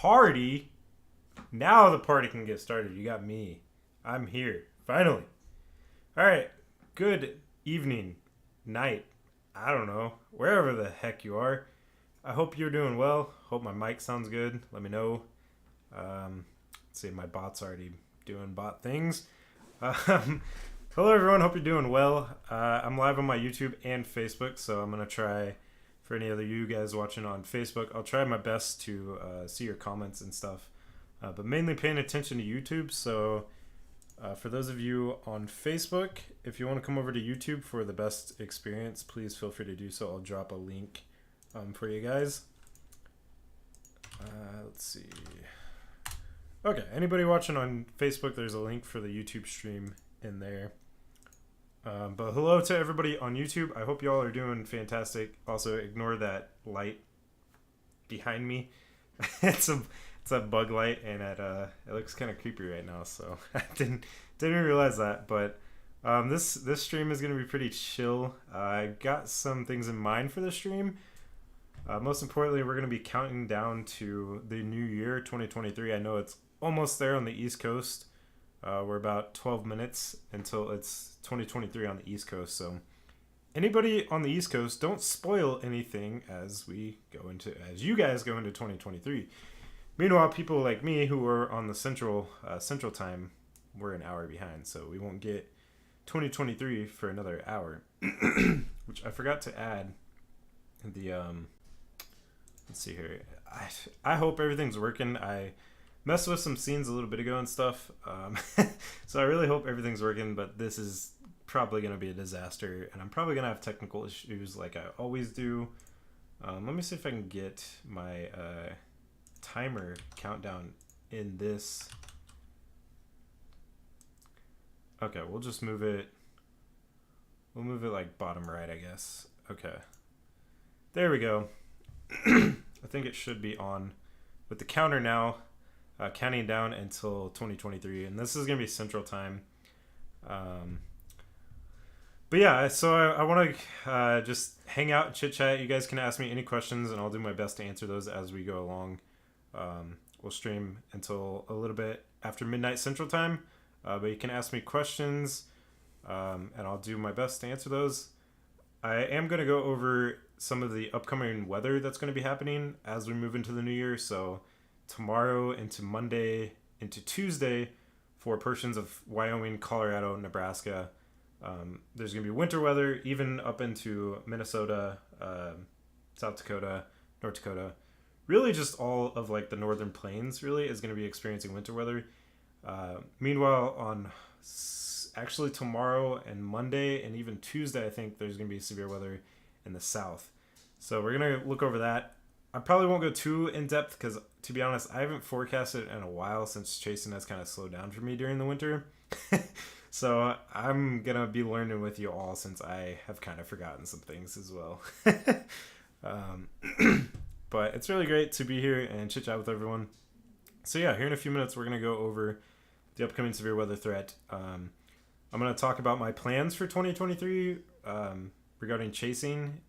party. Now the party can get started. You got me. I'm here. Finally. All right. Good evening, night. I don't know. Wherever the heck you are. I hope you're doing well. Hope my mic sounds good. Let me know. Let's see, my bot's already doing bot things. Hello, everyone. Hope you're doing well. I'm live on my YouTube and Facebook, so I'm going to try, for any other you guys watching on Facebook, I'll try my best to see your comments and stuff. But mainly paying attention to YouTube, so for those of you on Facebook, if you want to come over to YouTube for the best experience, please feel free to do so. I'll drop a link for you guys. Let's see. Okay, anybody watching on Facebook, there's a link for the YouTube stream in there. But hello to everybody on YouTube. I hope y'all are doing fantastic. Also, ignore that light behind me. It's a bug light, and it looks kind of creepy right now. So I didn't realize that. But this stream is gonna be pretty chill. I got some things in mind for the stream. Most importantly, we're gonna be counting down to the new year, 2023. I know it's almost there on the East Coast. We're about 12 minutes until it's 2023 on the East Coast. So anybody on the East Coast, don't spoil anything as you guys go into 2023. Meanwhile, people like me who are on the central time, we're an hour behind. So we won't get 2023 for another hour, which I forgot to add the, let's see here. I hope everything's working. I messed with some scenes a little bit ago and stuff. So I really hope everything's working, but this is probably going to be a disaster, and I'm probably going to have technical issues like I always do. Let me see if I can get my timer countdown in this. Okay, we'll just move it. We'll move it like bottom right, I guess. Okay. There we go. I think it should be on with the counter now. Counting down until 2023, and this is gonna be Central Time. But yeah, so I want to just hang out and chit chat. You guys can ask me any questions, and I'll do my best to answer those as we go along. We'll stream until a little bit after midnight Central Time, but you can ask me questions, and I'll do my best to answer those. I am going to go over some of the upcoming weather that's going to be happening as we move into the new year. So tomorrow into Monday into Tuesday for portions of Wyoming, Colorado, Nebraska. There's going to be winter weather even up into Minnesota, South Dakota, North Dakota. Really just all of like the northern plains really is going to be experiencing winter weather. Meanwhile, on actually tomorrow and Monday and even Tuesday, I think there's going to be severe weather in the south. So we're going to look over that. I probably won't go too in-depth because, to be honest, I haven't forecasted in a while since chasing has kind of slowed down for me during the winter. So I'm going to be learning with you all since I have kind of forgotten some things as well. But it's really great to be here and chit-chat with everyone. So yeah, here in a few minutes, we're going to go over the upcoming severe weather threat. I'm going to talk about my plans for 2023 regarding chasing.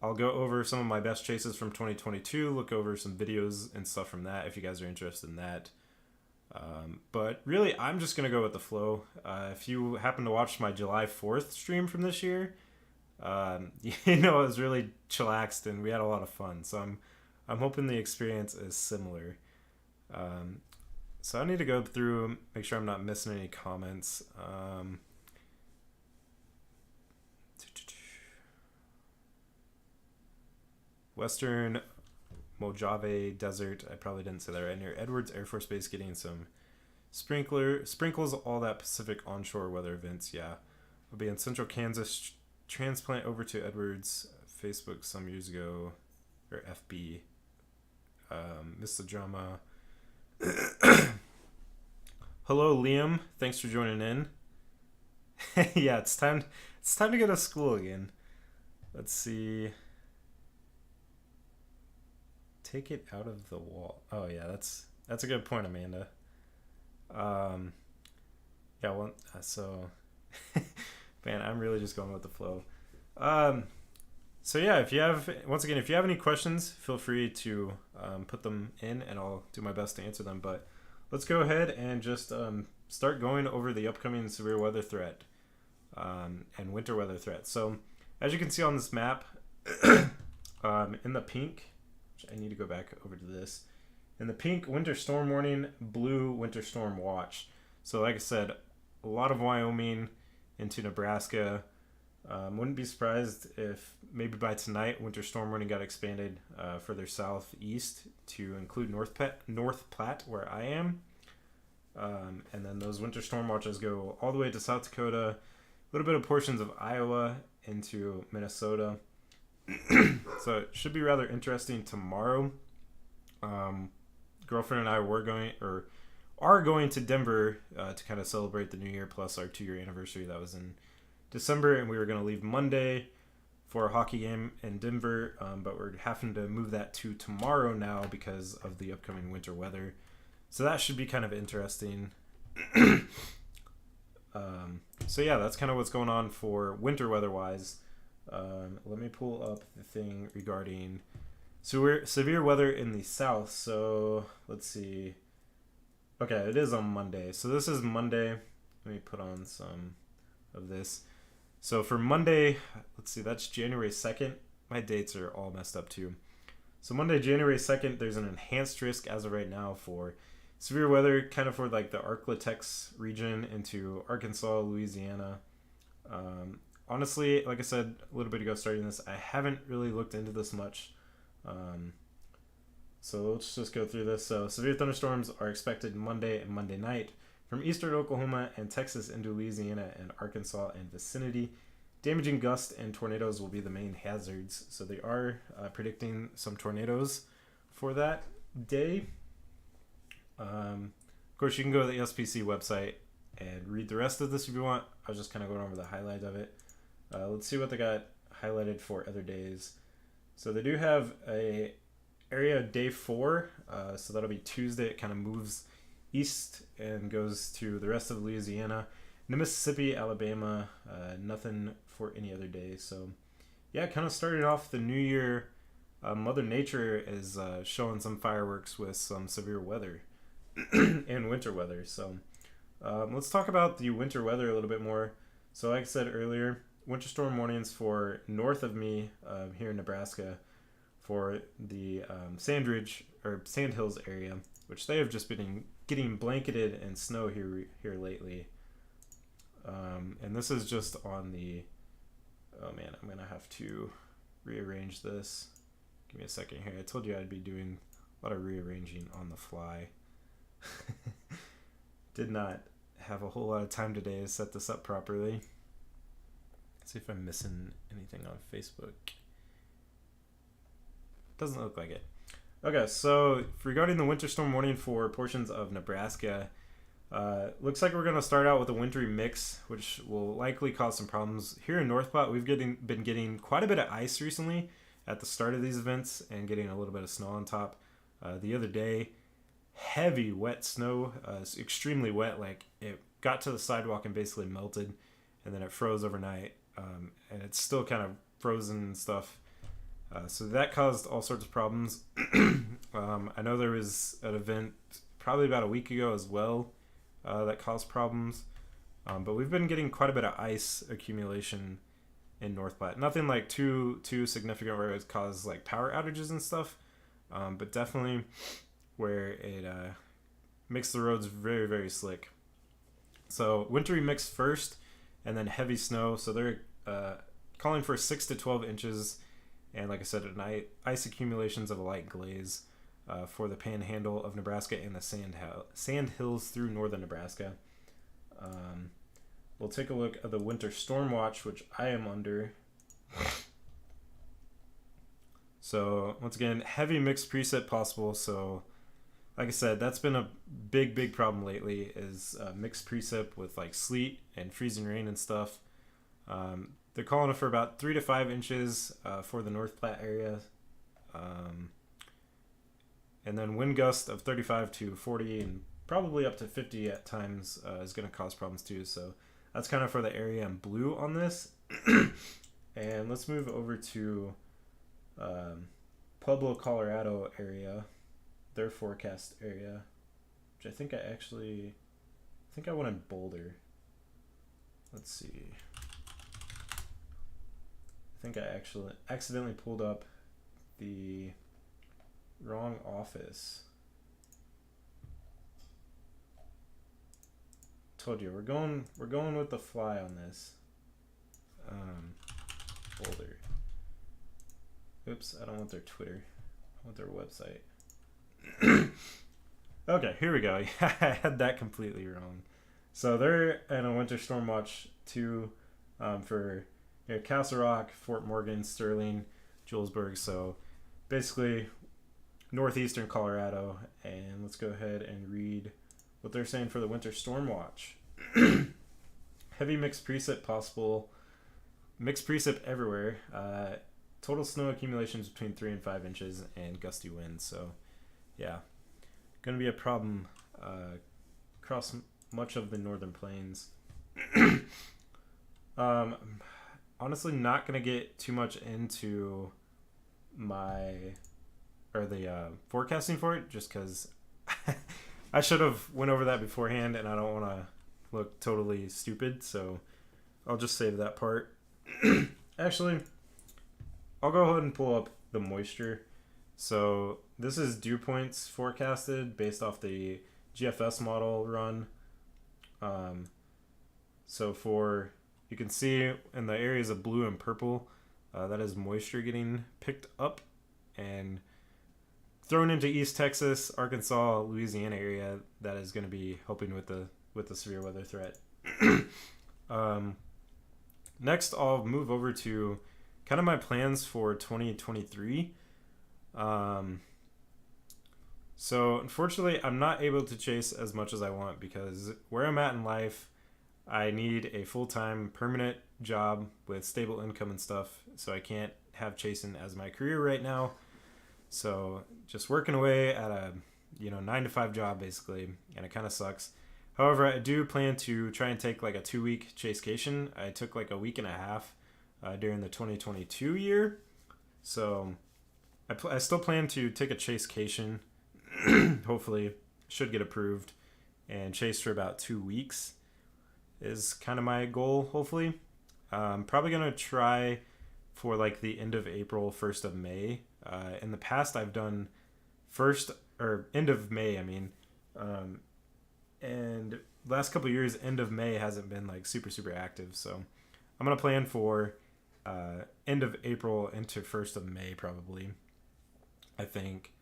I'll go over some of my best chases from 2022, look over some videos and stuff from that if you guys are interested in that. But really, I'm just going to go with the flow. If you happen to watch my July 4th stream from this year, you know, it was really chillaxed and we had a lot of fun. So I'm hoping the experience is similar. So I need to go through, make sure I'm not missing any comments. Western Mojave Desert. I probably didn't say that right. Near Edwards Air Force Base, getting some sprinkles, all that Pacific onshore weather events. Yeah, I'll be in central Kansas. Transplant over to Edwards. Facebook some years ago, or FB. Missed the drama. Hello, Liam. Thanks for joining in. Yeah, it's time to go to school again. Let's see. Take it out of the wall. Oh yeah, that's a good point, Amanda. Yeah, well, so man, I'm really just going with the flow. So yeah, if you have any questions, feel free to put them in, and I'll do my best to answer them. But let's go ahead and just start going over the upcoming severe weather threat and winter weather threat. So as you can see on this map, in the pink, which I need to go back over to this, in the pink, winter storm warning, blue, winter storm watch. So like I said, a lot of Wyoming into Nebraska. Wouldn't be surprised if maybe by tonight winter storm warning got expanded further southeast to include North Platte, where I am. And then those winter storm watches go all the way to South Dakota, a little bit of portions of Iowa into Minnesota. So it should be rather interesting tomorrow. Girlfriend and I are going to Denver to kind of celebrate the new year plus our 2-year anniversary. That was in December, and we were going to leave Monday for a hockey game in Denver, but we're having to move that to tomorrow now because of the upcoming winter weather. So that should be kind of interesting. So yeah, that's kind of what's going on for winter weather-wise. Let me pull up the thing regarding severe weather in the south. So let's see. Okay, it is on Monday. So this is Monday. Let me put on some of this. So for Monday, let's see, that's January 2nd. My dates are all messed up too. So Monday, January 2nd, there's an enhanced risk as of right now for severe weather, kind of for like the Arklatex region into Arkansas, Louisiana. Honestly, like I said a little bit ago starting this, I haven't really looked into this much. So let's just go through this. So severe thunderstorms are expected Monday and Monday night from eastern Oklahoma and Texas into Louisiana and Arkansas and vicinity. Damaging gusts and tornadoes will be the main hazards. So they are predicting some tornadoes for that day. Of course, you can go to the SPC website and read the rest of this if you want. I was just kind of going over the highlight of it. Let's see what they got highlighted for other days. So they do have a area day 4. So that'll be Tuesday. It kind of moves east and goes to the rest of Louisiana, into Mississippi, Alabama. Nothing for any other day. So yeah, kind of started off the new year. Mother Nature is showing some fireworks with some severe weather and winter weather. So let's talk about the winter weather a little bit more. So like I said earlier, winter storm warnings for north of me here in Nebraska for the Sandhills area, which they have just been getting blanketed in snow here lately. And this is just on the... Oh man, I'm going to have to rearrange this. Give me a second here. I told you I'd be doing a lot of rearranging on the fly. Did not have a whole lot of time today to set this up properly. Let's see if I'm missing anything on Facebook. Doesn't look like it. Okay, so regarding the winter storm warning for portions of Nebraska, looks like we're going to start out with a wintry mix, which will likely cause some problems. Here in North Platte, we've been getting quite a bit of ice recently at the start of these events and getting a little bit of snow on top. The other day, heavy wet snow, extremely wet, like it got to the sidewalk and basically melted, and then it froze overnight, and it's still kind of frozen and stuff. So that caused all sorts of problems. I know there was an event probably about a week ago as well that caused problems. But we've been getting quite a bit of ice accumulation in North Platte. Nothing like too significant where it caused like power outages and stuff. But definitely where it makes the roads very, very slick. So wintry mix first and then heavy snow. So they're calling for 6 to 12 inches. And like I said, ice accumulations of a light glaze for the panhandle of Nebraska and the sand hills through northern Nebraska. We'll take a look at the winter storm watch, which I am under. So once again, heavy mixed precip possible. So like I said, that's been a big problem lately is mixed precip with like sleet and freezing rain and stuff. They're calling for about 3 to 5 inches for the North Platte area. And then wind gust of 35 to 40 and probably up to 50 at times is going to cause problems too. So that's kind of for the area in blue on this. And let's move over to Pueblo, Colorado area, their forecast area, which I think I went in Boulder. Let's see. I think I actually accidentally pulled up the wrong office. Told you we're going with the fly on this. Boulder. Oops, I don't want their Twitter. I want their website. Okay, here we go. I had that completely wrong. So they're in a winter storm watch 2 for Castle Rock, Fort Morgan, Sterling, Julesburg. So basically northeastern Colorado. And let's go ahead and read what they're saying for the winter storm watch. Heavy mixed precip possible. Mixed precip everywhere. Total snow accumulations between 3 and 5 inches and gusty winds. So yeah, going to be a problem across much of the northern plains. Honestly, not going to get too much into the forecasting for it, just because I should have went over that beforehand, and I don't want to look totally stupid, so I'll just save that part. Actually, I'll go ahead and pull up the moisture. So this is dew points forecasted based off the GFS model run. So you can see in the areas of blue and purple, that is moisture getting picked up and thrown into East Texas, Arkansas, Louisiana area. That is going to be helping with the severe weather threat. Next, I'll move over to kind of my plans for 2023. So unfortunately, I'm not able to chase as much as I want because where I'm at in life, I need a full-time permanent job with stable income and stuff. So I can't have chasing as my career right now. So just working away at a 9-to-5 job basically, and it kind of sucks. However, I do plan to try and take like a 2-week chasecation. I took like a week and a half during the 2022 year. So I still plan to take a chasecation. Hopefully, should get approved and chase for about 2 weeks is kind of my goal, hopefully. Probably going to try for like the end of April, 1st of May. In the past, I've done end of May, and last couple of years, end of May hasn't been like super, super active. So I'm going to plan for end of April into 1st of May, probably, I think.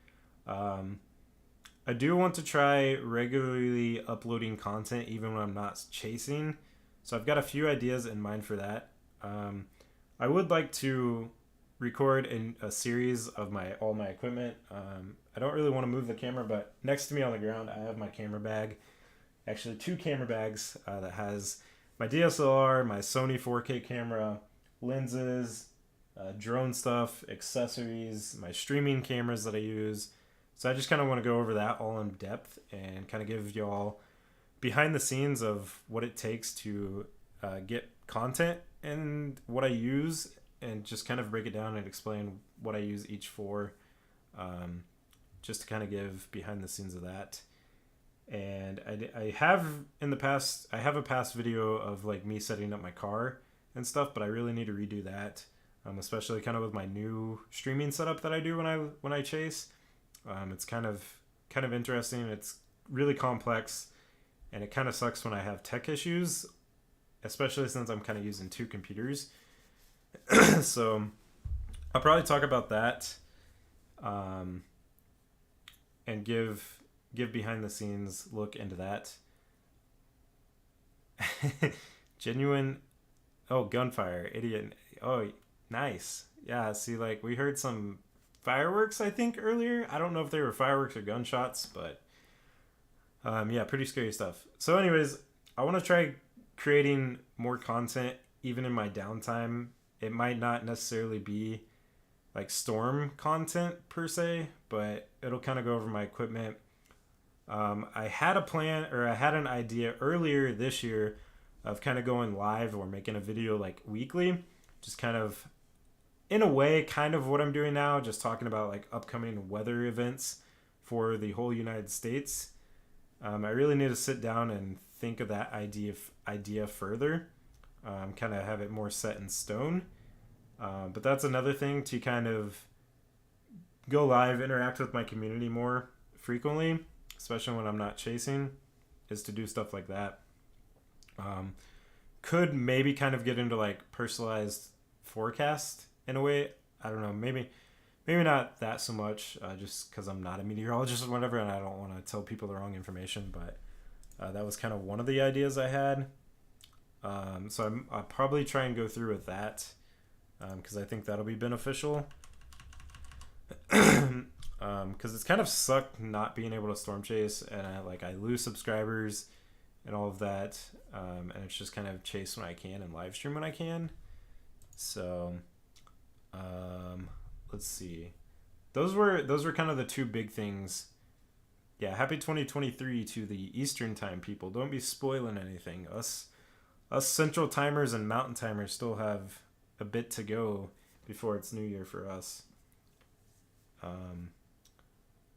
I do want to try regularly uploading content even when I'm not chasing. So I've got a few ideas in mind for that. I would like to record in a series of all my equipment. I don't really want to move the camera, but next to me on the ground, I have my camera bag. Actually, 2 camera bags that has my DSLR, my Sony 4K camera, lenses, drone stuff, accessories, my streaming cameras that I use. So I just kind of want to go over that all in depth and kind of give y'all behind the scenes of what it takes to get content and what I use, and just kind of break it down and explain what I use each for, just to kind of give behind the scenes of that. And I have a past video of like me setting up my car and stuff, but I really need to redo that, especially kind of with my new streaming setup that I do when I chase. It's kind of interesting. It's really complex, and it kind of sucks when I have tech issues, especially since I'm kind of using 2 computers. So I'll probably talk about that, and give behind the scenes look into that. Genuine. Oh, gunfire, idiot. Oh, nice. Yeah, see, like we heard some fireworks, I think, earlier. I don't know if they were fireworks or gunshots, but yeah, pretty scary stuff. So anyways, I want to try creating more content even in my downtime. It might not necessarily be like storm content per se, but it'll kind of go over my equipment. I had an idea earlier this year of kind of going live or making a video like weekly, just kind of in a way, kind of what I'm doing now, just talking about like upcoming weather events for the whole United States. I really need to sit down and think of that idea further, kind of have it more set in stone. But that's another thing, to kind of go live, interact with my community more frequently, especially when I'm not chasing, is to do stuff like that. Could maybe kind of get into like personalized forecast in a way. I don't know, maybe not that so much, just because I'm not a meteorologist or whatever, and I don't want to tell people the wrong information. But that was kind of one of the ideas I had. So I'll probably try and go through with that, because I think that'll be beneficial. Because it's kind of sucked not being able to storm chase, and I lose subscribers and all of that, and it's just kind of chase when I can and live stream when I can. So let's see, those were kind of the two big things. Yeah, happy 2023 to the Eastern time people. Don't be spoiling anything. Us Central timers and Mountain timers still have a bit to go before it's New Year for us.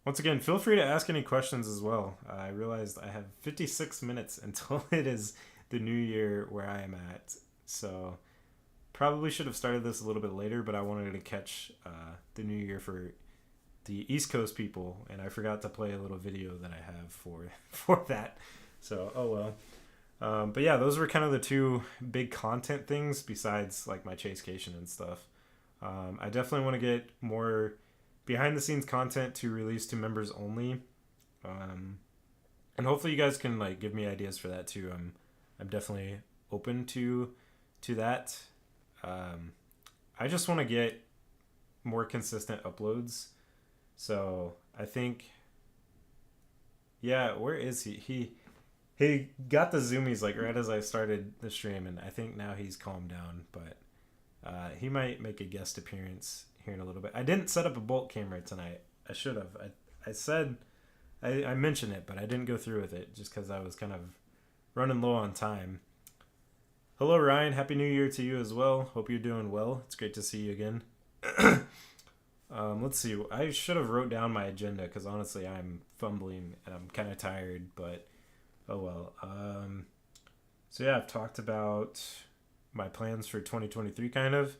Once again, feel free to ask any questions as well. I realized I have 56 minutes until it is the New Year where I am at. So probably should have started this a little bit later, but I wanted to catch the New Year for the East Coast people, and I forgot to play a little video that I have for that. So, oh well. But yeah, those were kind of the two big content things besides like my chasecation and stuff. I definitely want to get more behind the scenes content to release to members only, and hopefully you guys can like give me ideas for that too. I'm definitely open to that. I just want to get more consistent uploads. So I think, yeah, where is he? He got the zoomies like right as I started the stream, and I think now he's calmed down, but he might make a guest appearance here in a little bit. I didn't set up a bolt camera tonight. I should have. I said I mentioned it, but I didn't go through with it just because I was kind of running low on time. Hello, Ryan. Happy New Year to you as well. Hope you're doing well. It's great to see you again. Let's see. I should have wrote down my agenda because honestly I'm fumbling and I'm kind of tired, but oh well. So yeah, I've talked about my plans for 2023 kind of.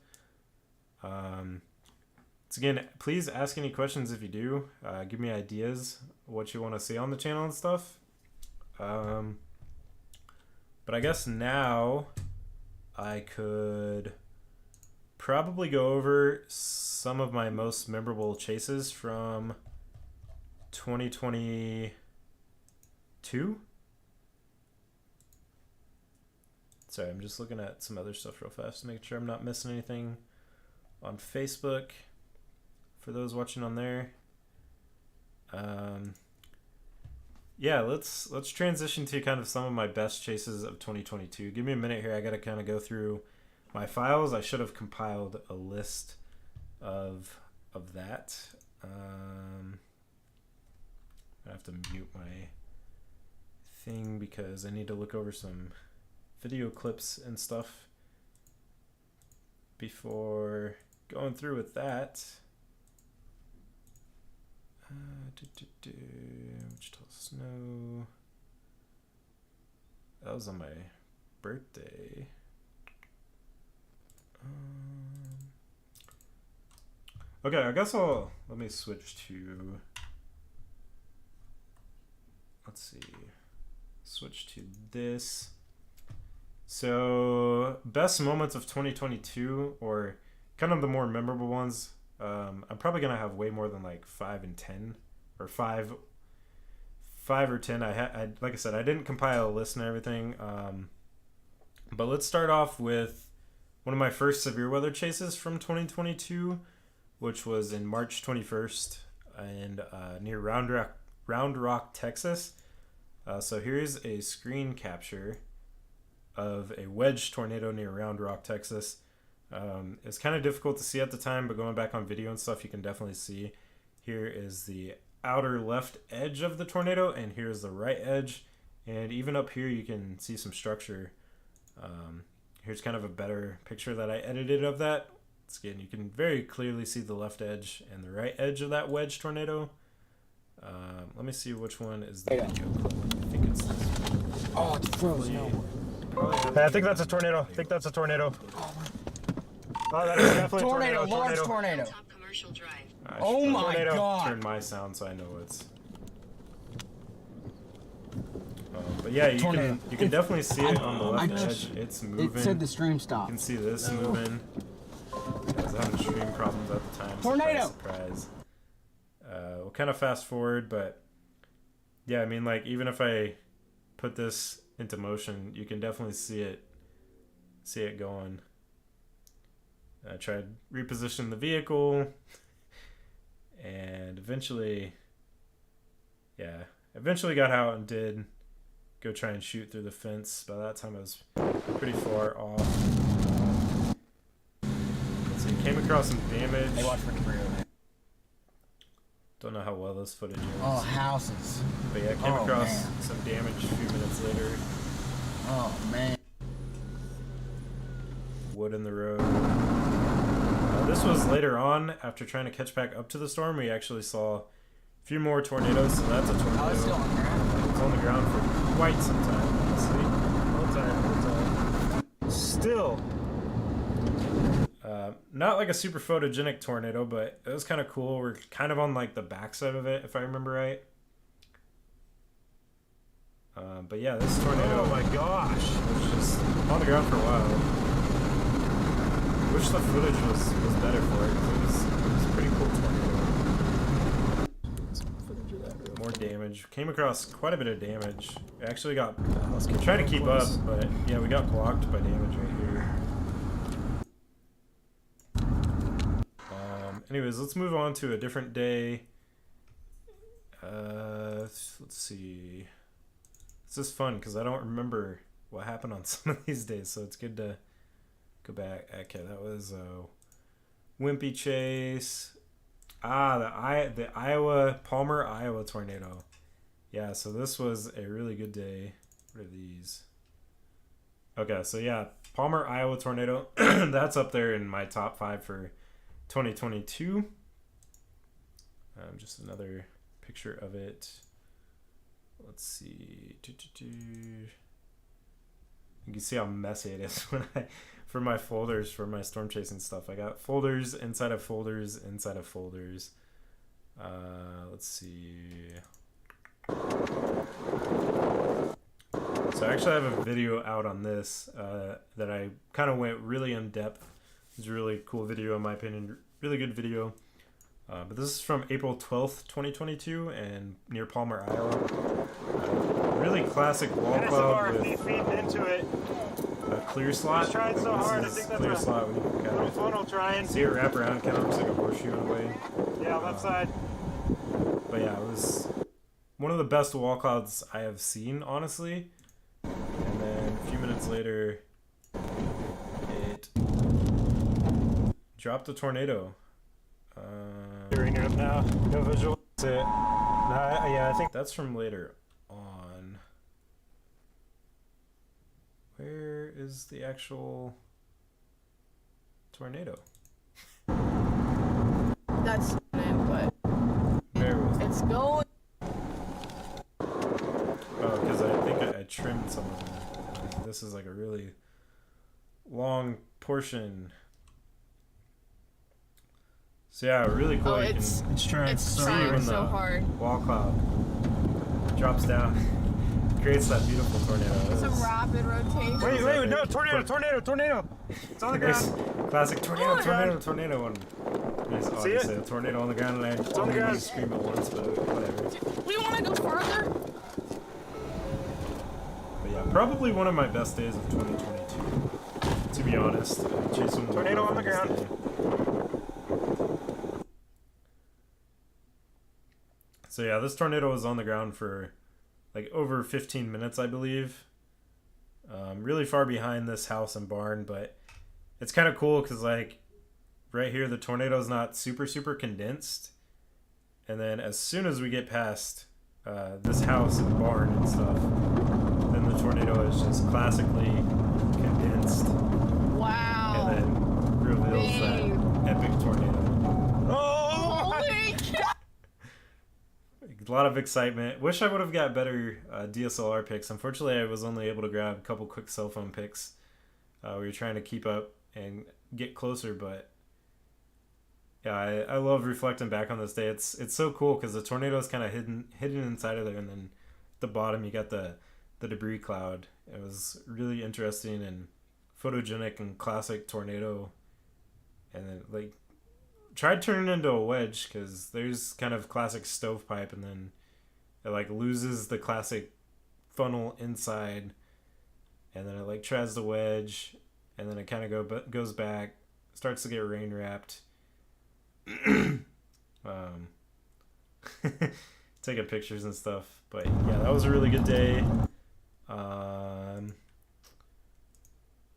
So again, please ask any questions if you do. Give me ideas what you want to see on the channel and stuff. But I guess now I could probably go over some of my most memorable chases from 2022. Sorry, I'm just looking at some other stuff real fast to make sure I'm not missing anything on Facebook for those watching on there. Yeah, let's transition to kind of some of my best chases of 2022. Give me a minute here. I got to kind of go through my files. I should have compiled a list of that. I have to mute my thing because I need to look over some video clips and stuff before going through with that. Wichita Snow. That was on my birthday. Okay, I guess let me switch to, switch to this. So, best moments of 2022, or kind of the more memorable ones. I'm probably gonna have way more than like 5 and 10, or 5 or 10. I like I said, I didn't compile a list and everything. But let's start off with one of my first severe weather chases from 2022, which was in March 21st and near Round Rock, Texas. So here's a screen capture of a wedge tornado near Round Rock, Texas. It's kind of difficult to see at the time, but going back on video and stuff, you can definitely see. Here is the outer left edge of the tornado, and here's the right edge. And even up here, you can see some structure. Here's kind of a better picture that I edited of that. skin. You can very clearly see the left edge and the right edge of that wedge tornado. Let me see which one is the video clip. I think it's this one. Oh, it's frozen. I think that's a tornado. I think that's a tornado. Oh, that is definitely tornado, a tornado. large tornado. Top commercial drive. Oh my tornado. God. Turn my sound so I know it's. But yeah, you can definitely see it on the left edge. It's moving. It said the stream You stopped. can see this moving. I was having stream problems at the time. Tornado! Surprise. We'll kind of fast forward, but yeah, I mean, like, even if I put this into motion, you can definitely see it going. I tried reposition the vehicle, and eventually got out and did go try and shoot through the fence. By that time I was pretty far off. So you came across some damage. Hey, watch for Cabrillo. Don't know how well this footage is. Oh, houses. But yeah, I came across some damage a few minutes later. Oh, man. Wood in the road. This was later on, after trying to catch back up to the storm. We actually saw a few more tornadoes, so that's a tornado. Oh, it's still on the ground. It's on the ground for quite some time, honestly. Whole time. Still. Not like a super photogenic tornado, but it was kind of cool. We're kind of on like the backside of it, if I remember right. But yeah, this tornado, oh my gosh, was just on the ground for a while. Wish the footage was better for it, 'cause it was a pretty cool tornado. Some footage of that. More damage. Came across quite a bit of damage. We actually got trying to keep up, but yeah, we got blocked by damage right here. Anyways, let's move on to a different day. Let's see. This is fun because I don't remember what happened on some of these days, so it's good to go back. Okay, that was Wimpy Chase. The Iowa Palmer, Iowa tornado. Yeah, so this was a really good day. What are these? Okay, so yeah, Palmer, Iowa tornado. That's up there in my top 5 for 2022. Just another picture of it. Let's see. You can see how messy it is when for my folders for my storm chasing stuff. I got folders inside of folders inside of folders. Let's see. So I actually have a video out on this that I kind of went really in depth. It's a really cool video in my opinion. Really good video. But this is from April 12th, 2022, and near Palmer, Iowa. Really classic wall cloud with into it. a clear slot. Tried so hard. I think that's clear slot. We little funnel trying. see it wrap around, kind of looks like a horseshoe in a way. Yeah, left side. But yeah, it was one of the best wall clouds I have seen, honestly. And then a few minutes later, it dropped a tornado. Hearing it now. No visual. That's it. Yeah, I think That's from later on. Where is the actual tornado? That's but Where was it? it's going. Oh, because I think I trimmed some of them. This is like a really long portion. So yeah, really cool. Oh, You it's can it's see trying when so the hard. wall cloud drops down, creates that beautiful tornado. Some rapid rotation. Wait, no, tornado. It's on the ground. Classic tornado one. It's See obviously it? a tornado on the ground, and I on the ground. scream at once, but whatever. We want to go further. But yeah, probably one of my best days of 2022, to be honest. Chasing Tornado on the ground. Day. So yeah, this tornado was on the ground for like over 15 minutes, I believe. Really far behind this house and barn, but it's kind of cool because like right here, the tornado's not super condensed. And then as soon as we get past this house and barn and stuff, then the tornado is just classically condensed. Wow. And then reveals that a lot of excitement. Wish I would have got better DSLR pics. Unfortunately, I was only able to grab a couple quick cell phone pics. We were trying to keep up and get closer, but yeah, I love reflecting back on this day. It's so cool because the tornado is kind of hidden inside of there, and then at the bottom you got the debris cloud. It was really interesting and photogenic and classic tornado. And then like tried turning it into a wedge because there's kind of classic stovepipe, and then it like loses the classic funnel inside, and then it like tries the wedge, and then it kind of goes back, starts to get rain wrapped. Taking pictures and stuff, but yeah, that was a really good day.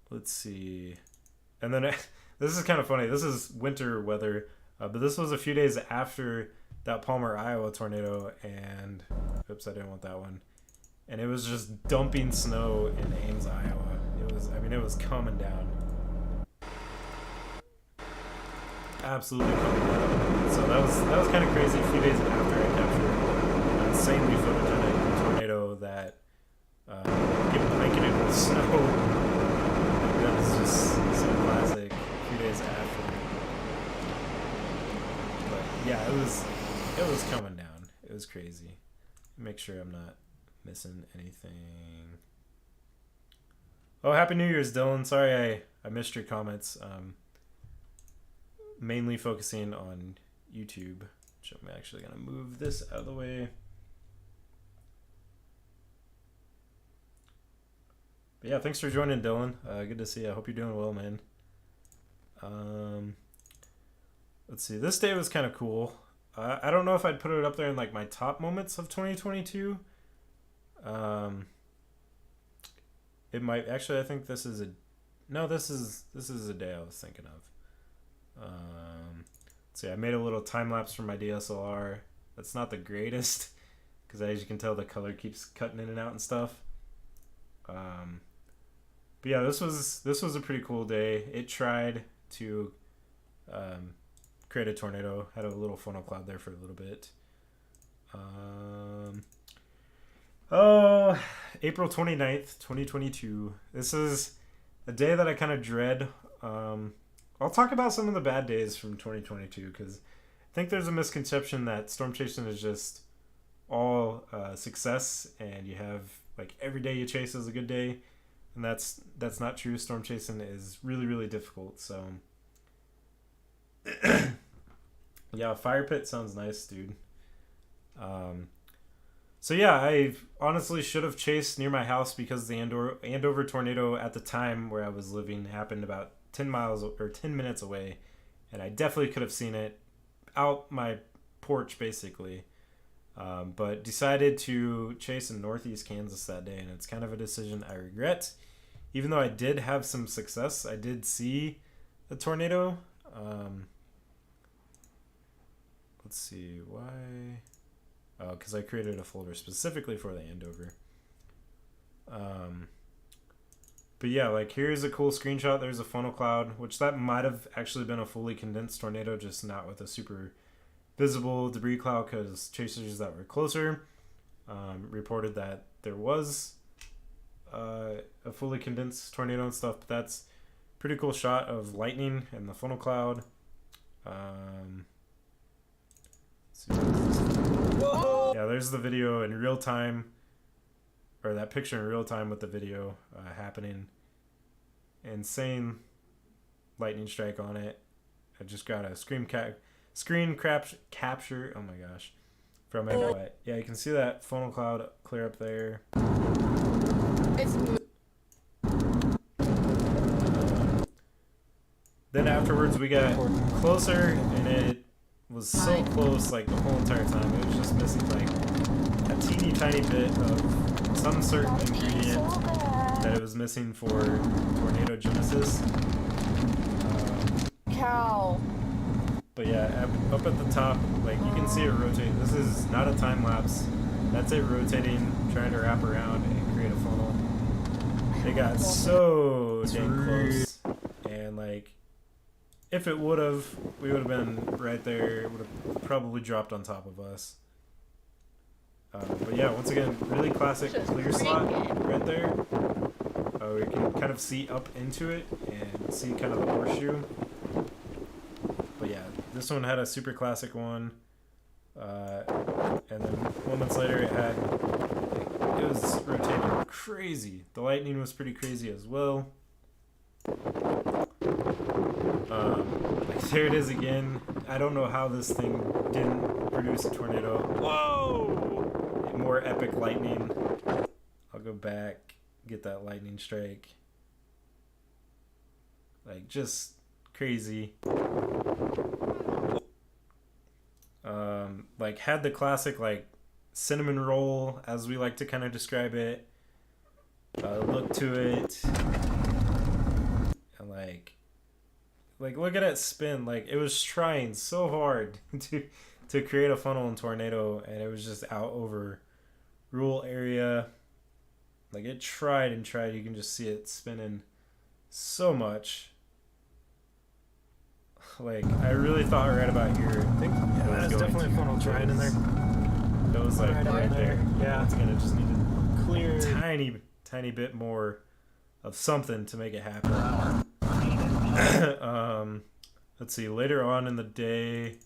Let's see, and then this is kind of funny. This is winter weather, but this was a few days after that Palmer, Iowa tornado, and oops, I didn't want that one. And it was just dumping snow in Ames, Iowa. It was coming down. Absolutely coming down. So that was kind of crazy. A few days after I captured an insanely photogenic tornado that get blanketed with snow. That was just so classic. A few days after. But yeah, it was coming down. It was crazy. Make sure I'm not missing anything. Oh, Happy New Year's, Dylan. Sorry I missed your comments. Mainly focusing on YouTube, which I'm actually going to move this out of the way. But yeah, thanks for joining, Dylan. Good to see you. I hope you're doing well, man. Let's see. This day was kind of cool. I don't know if I'd put it up there in like my top moments of 2022. It might actually. I think this is a day I was thinking of. Let's see. I made a little time lapse for my DSLR. That's not the greatest because as you can tell, the color keeps cutting in and out and stuff. But yeah, this was a pretty cool day. It tried to create a tornado. Had a little funnel cloud there for a little bit. April 29th, 2022. This is a day that I kind of dread. I'll talk about some of the bad days from 2022 because I think there's a misconception that storm chasing is just all success and you have like every day you chase is a good day, and that's not true. Storm chasing is really, really difficult. So yeah, fire pit sounds nice, dude. So yeah, I honestly should have chased near my house because the Andover tornado at the time where I was living happened about 10 minutes away, and I definitely could have seen it out my porch basically. But decided to chase in northeast Kansas that day, and it's kind of a decision I regret. Even though I did have some success, I did see the tornado. Let's see, why? Oh, because I created a folder specifically for the Andover. But yeah, like here's a cool screenshot. There's a funnel cloud, which that might have actually been a fully condensed tornado, just not with a super visible debris cloud, because chasers that were closer reported that there was a fully condensed tornado and stuff. But that's a pretty cool shot of lightning and the funnel cloud. Yeah, there's the video in real time, or that picture in real time with the video happening. Insane lightning strike on it. I just got a screen capture. Oh my gosh, from it. But yeah, you can see that funnel cloud clear up there. It's Then afterwards we got closer, and it was so close like the whole entire time. It was just missing like a teeny tiny bit of some certain ingredient that it was missing for tornado genesis. cow. But yeah, up at the top, like you can see it rotate. This is not a time lapse. That's it rotating, trying to wrap around and create a funnel. They got so dang close, and like if it would have, we would have been right there. It would have probably dropped on top of us. But yeah, once again, really classic Just clear bring slot it. right there. We can kind of see up into it and see kind of the horseshoe. But yeah, this one had a super classic one. And then moments later it was rotating crazy. The lightning was pretty crazy as well. Like there it is again. I don't know how this thing didn't produce a tornado. Whoa! More epic lightning. I'll go back, get that lightning strike. Like just crazy. Like had the classic like cinnamon roll, as we like to kind of describe it. Look to it, and like look at it spin. Like it was trying so hard to create a funnel and tornado, and it was just out over rural area. Like it tried and tried. You can just see it spinning so much. Like I really thought right about here. I think There's definitely a funnel trying in there. It was like right there. Yeah. Once again, it just needed Clear. tiny bit more of something to make it happen. Let's see. Later on in the day,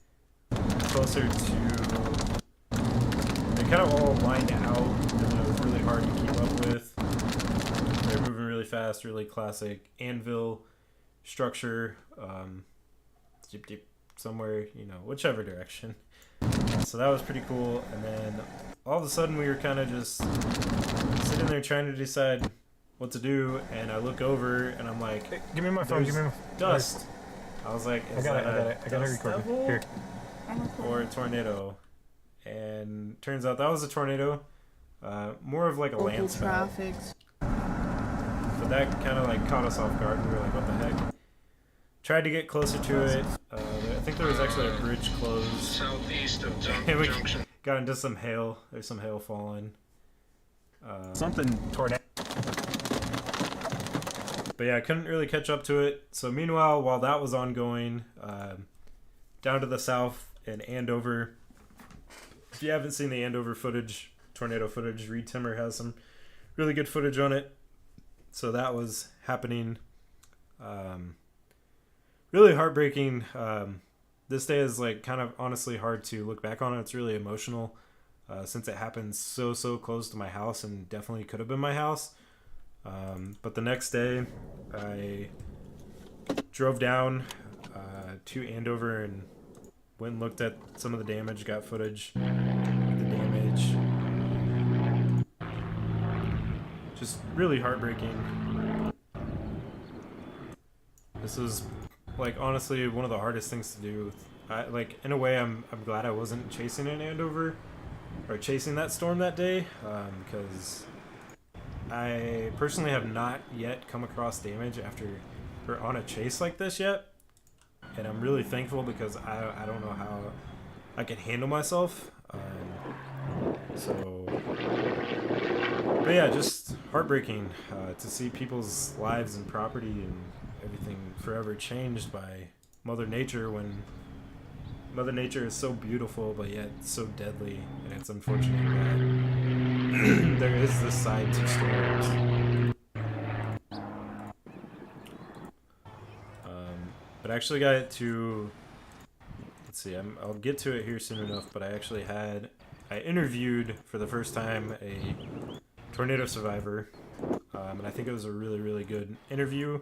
closer to, they kind of all lined out, and it was really hard to keep up with. They're moving really fast, really classic anvil structure. Dip somewhere, whichever direction. So that was pretty cool. And then all of a sudden we were kind of just sitting there trying to decide what to do, and I look over and I'm like, Hey, give me my phone. Give me my dust. I was like, I got it. I got it dust recorded. devil Here. or a tornado? And turns out that was a tornado. More of like a landspout. But that kind of like caught us off guard. We were like, what the heck? Tried to get closer to it. I think there was actually a bridge closed. Southeast of And we Junction. got into some hail. There's some hail falling. Something tornado. But yeah, I couldn't really catch up to it. So meanwhile, while that was ongoing, down to the south in Andover. If you haven't seen the Andover footage, tornado footage, Reed Timmer has some really good footage on it. So that was happening. Really heartbreaking. This day is like kind of honestly hard to look back on. It's really emotional since it happened so close to my house, and definitely could have been my house. But the next day, I drove down to Andover and went and looked at some of the damage, got footage of the damage. Just really heartbreaking. This was like honestly one of the hardest things to do. In a way, I'm glad I wasn't chasing in Andover or chasing that storm that day, because I personally have not yet come across damage after or on a chase like this yet, and I'm really thankful because I don't know how I can handle myself. But yeah, just heartbreaking to see people's lives and property and everything forever changed by Mother Nature, when Mother Nature is so beautiful but yet so deadly, and it's unfortunate that there is this side to storms. But I actually got it to, let's see, I'll get to it here soon enough, but I interviewed for the first time a tornado survivor, and I think it was a really good interview.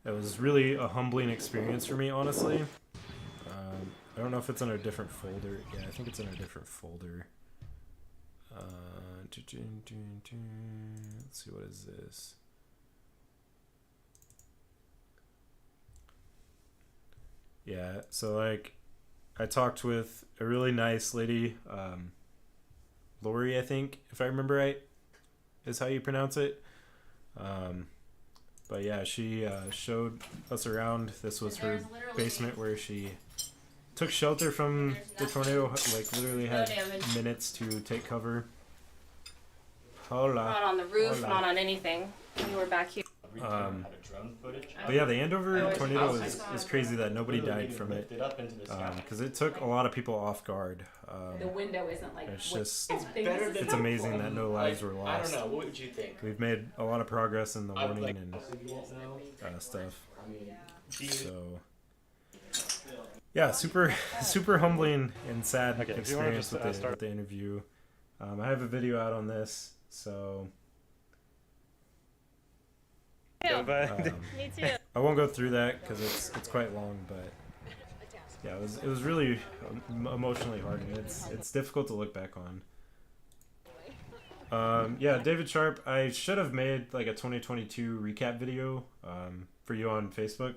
It was really a humbling experience for me, honestly. I don't know if it's in a different folder. Yeah, I think it's in a different folder. Let's see, what is this? Yeah, so like I talked with a really nice lady, Lori, I think, if I remember right, is how you pronounce it. But yeah, she showed us around. This was her basement where she took shelter from the tornado. Like literally had minutes to take cover. Hola. Not on the roof, Hola. not on anything. We were back here. Oh But yeah, the Andover tornado is crazy that nobody died from it, because it took a lot of people off guard. The window isn't like. It's just It's amazing that no lives were I lost. don't know. What would you think? We've made a lot of progress in the warning and stuff. I mean, So yeah, super humbling and sad Okay, if you wanna experience just, with the interview. I have a video out on this, so Yeah, but Me too. I won't go through that because it's quite long, but yeah, it was really emotionally hard, and it's difficult to look back on. Yeah, David Sharp, I should have made like a 2022 recap video for you on Facebook,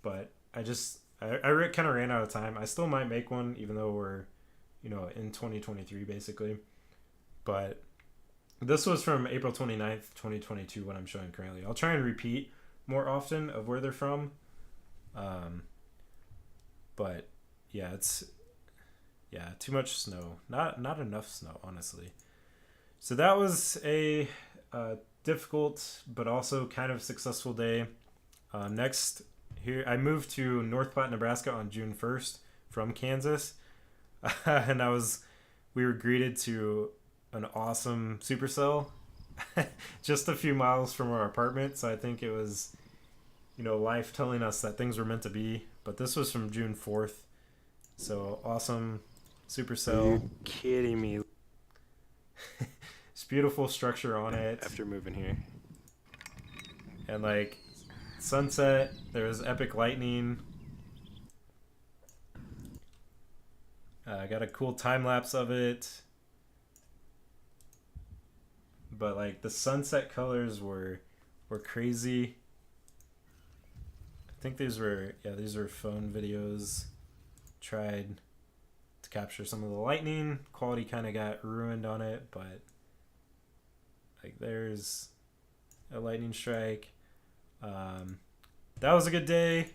but I kind of ran out of time. I still might make one, even though we're, in 2023 basically, but this was from April 29th, 2022, what I'm showing currently. I'll try and repeat more often of where they're from. But yeah, too much snow. Not enough snow, honestly. So that was a difficult but also kind of successful day. Next, here I moved to North Platte, Nebraska on June 1st from Kansas. And we were greeted to an awesome supercell just a few miles from our apartment. So I think it was, life telling us that things were meant to be. But this was from June 4th. So awesome supercell. Are you kidding me? It's beautiful structure on it. After moving here. And like sunset, there was epic lightning. I got a cool time lapse of it. But like the sunset colors were crazy. I think these were phone videos. Tried to capture some of the lightning. Quality kind of got ruined on it, but like there's a lightning strike. That was a good day.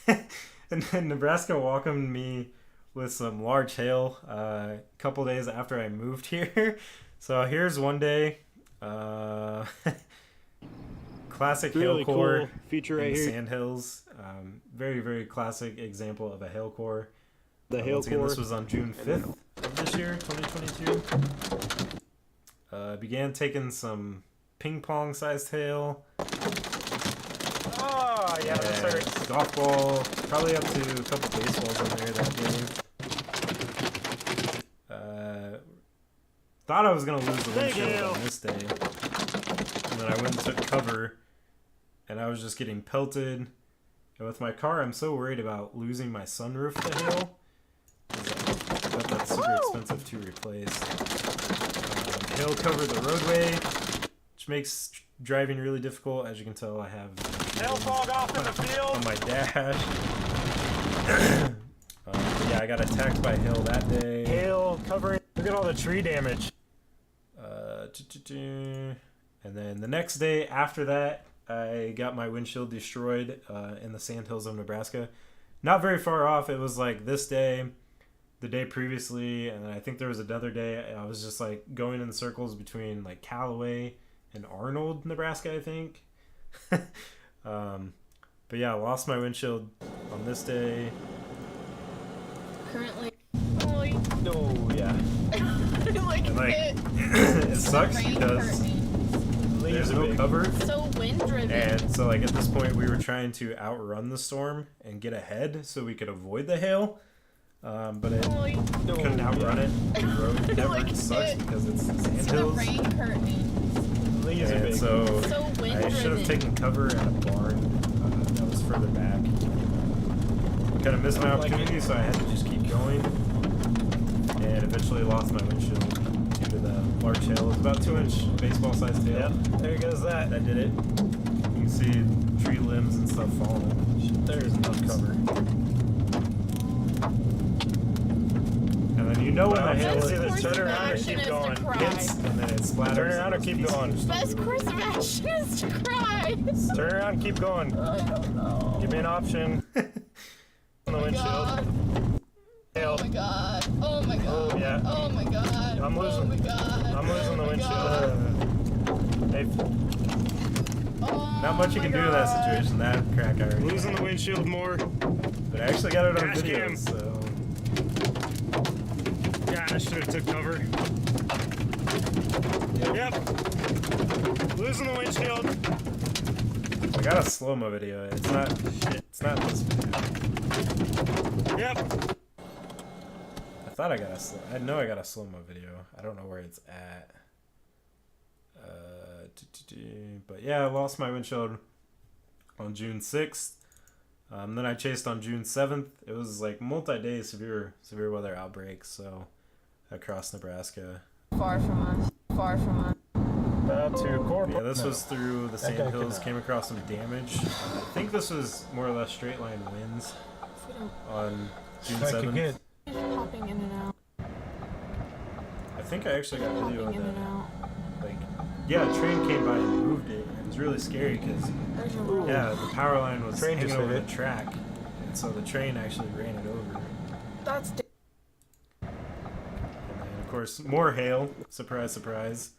And then Nebraska welcomed me with some large hail a couple days after I moved here. So here's one day. Classic Really hail core cool feature in right the here. Sandhills. Very, very classic example of a hail core. The hail Once again, core. this was on June 5th of this year, 2022. Began taking some ping pong sized hail. Oh, yeah, this and hurts. golf ball, probably up to a couple baseballs in there that game. Thought I was gonna lose the windshield on this day, and then I went and took cover, and I was just getting pelted. And with my car, I'm so worried about losing my sunroof to hail. That's super expensive to replace. Hail covered the roadway, which makes driving really difficult. As you can tell, I have Hail fog off in the field. on my dash. Yeah, I got attacked by hail that day. Hail covering. Look at all the tree damage. And then the next day after that, I got my windshield destroyed in the Sandhills of Nebraska. Not very far off. It was like this day, the day previously, and I think there was another day. I was just like going in circles between like Callaway and Arnold, Nebraska, I think. But yeah, I lost my windshield on this day. Currently. Oh yeah. like, And like it, it sucks rain because currently. there's no cover. So wind driven. And so like at this point we were trying to outrun the storm and get ahead so we could avoid the hail. But it couldn't outrun it. The road never Like sucks it- because it's the sandhills. rain currently. And so wind I should have driven. taken cover at a barn that was further back. Kind of missed my opportunity, so I had to just keep going. And eventually lost my windshield due to the large hail. It was about 2-inch baseball-sized hail. Yep, there goes that. That did it. You can see tree limbs and stuff falling. There's enough cover. And then you know when the hail It's Best either course turn of around or action keep is going. to cry. hits, and then it splatters. Turn around or and keep those going. pieces Best course of action is to cry. Turn around, keep going. I don't know. Give me an option. On the windshield. God. Hail. Oh my god. Oh my god. Oh, yeah. Oh my god. I'm losing- Oh my god. I'm losing the Oh my windshield. god. Hey, Not much you can do in that situation. That crack I already Losing had. the windshield more. But I actually got it on Dash video, cam. so God, I should have took cover. Yep. Losing the windshield. I got a slow-mo video. It's not shit. It's not this video. Yep. I thought I got a I know I got a slow-mo video. I don't know where it's at. But yeah, I lost my windshield on June 6th. Then I chased on June 7th. It was like multi-day severe weather outbreaks, so across Nebraska. Far from us. Far from us. About to corp. Yeah, this was through the That guy sandhills, could, came across some damage. I think this was more or less straight line winds on June I could 7th. get. Popping in and out. I think I actually got video Popping of in and that. out. Like, yeah, a train came by and moved it. It was really scary because, There's a road. yeah, the power line was Train hanging just over hit the it. track. And so the train actually ran it over. That's And then, of course, more hail. Surprise, surprise.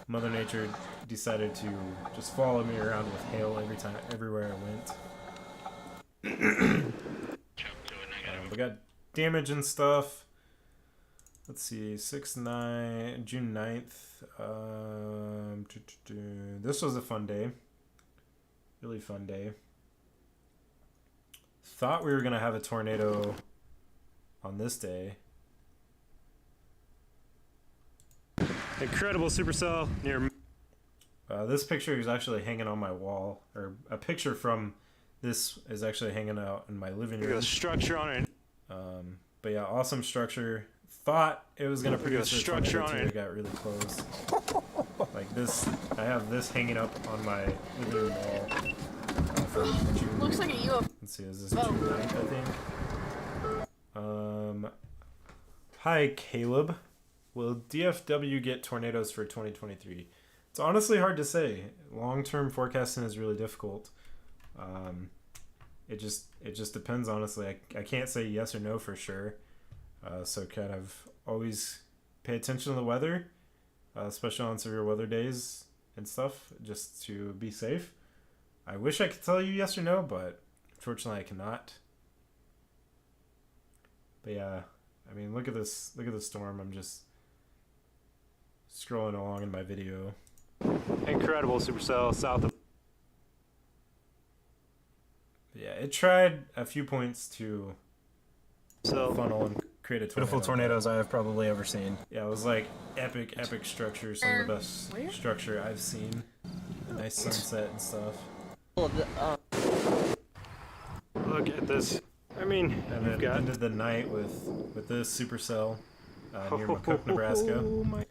Mother Nature decided to just follow me around with hail everywhere I went. We got damage and stuff. Let's see, June 9th. This was a fun day. Really fun day. Thought we were going to have a tornado on this day. Incredible supercell near. This picture is actually hanging on my wall, or a picture from this is actually hanging out in my living Look at room. the structure on it. But yeah, awesome structure. Thought it was gonna Look at the produce a structure tornado on too. it. It got really close. Like this, I have this hanging up on my living room wall. From June. Looks like a UFO. Let's see, is this June 9th, I think? Hi Caleb. Will DFW get tornadoes for 2023? It's honestly hard to say. Long-term forecasting is really difficult. It just depends, honestly. I can't say yes or no for sure. So kind of always pay attention to the weather, especially on severe weather days and stuff, just to be safe. I wish I could tell you yes or no, but unfortunately I cannot. But yeah, I mean, look at this storm. I'm just scrolling along in my video. Incredible supercell south of. Yeah, it tried a few points to So funnel and create a tornado. beautiful tornadoes I have probably ever seen. Yeah, it was like epic structure. Some of the best structure I've seen. A nice sunset and stuff. Look at this. I mean, And you've then got. ended the night with this supercell near McCook, Nebraska. Oh my.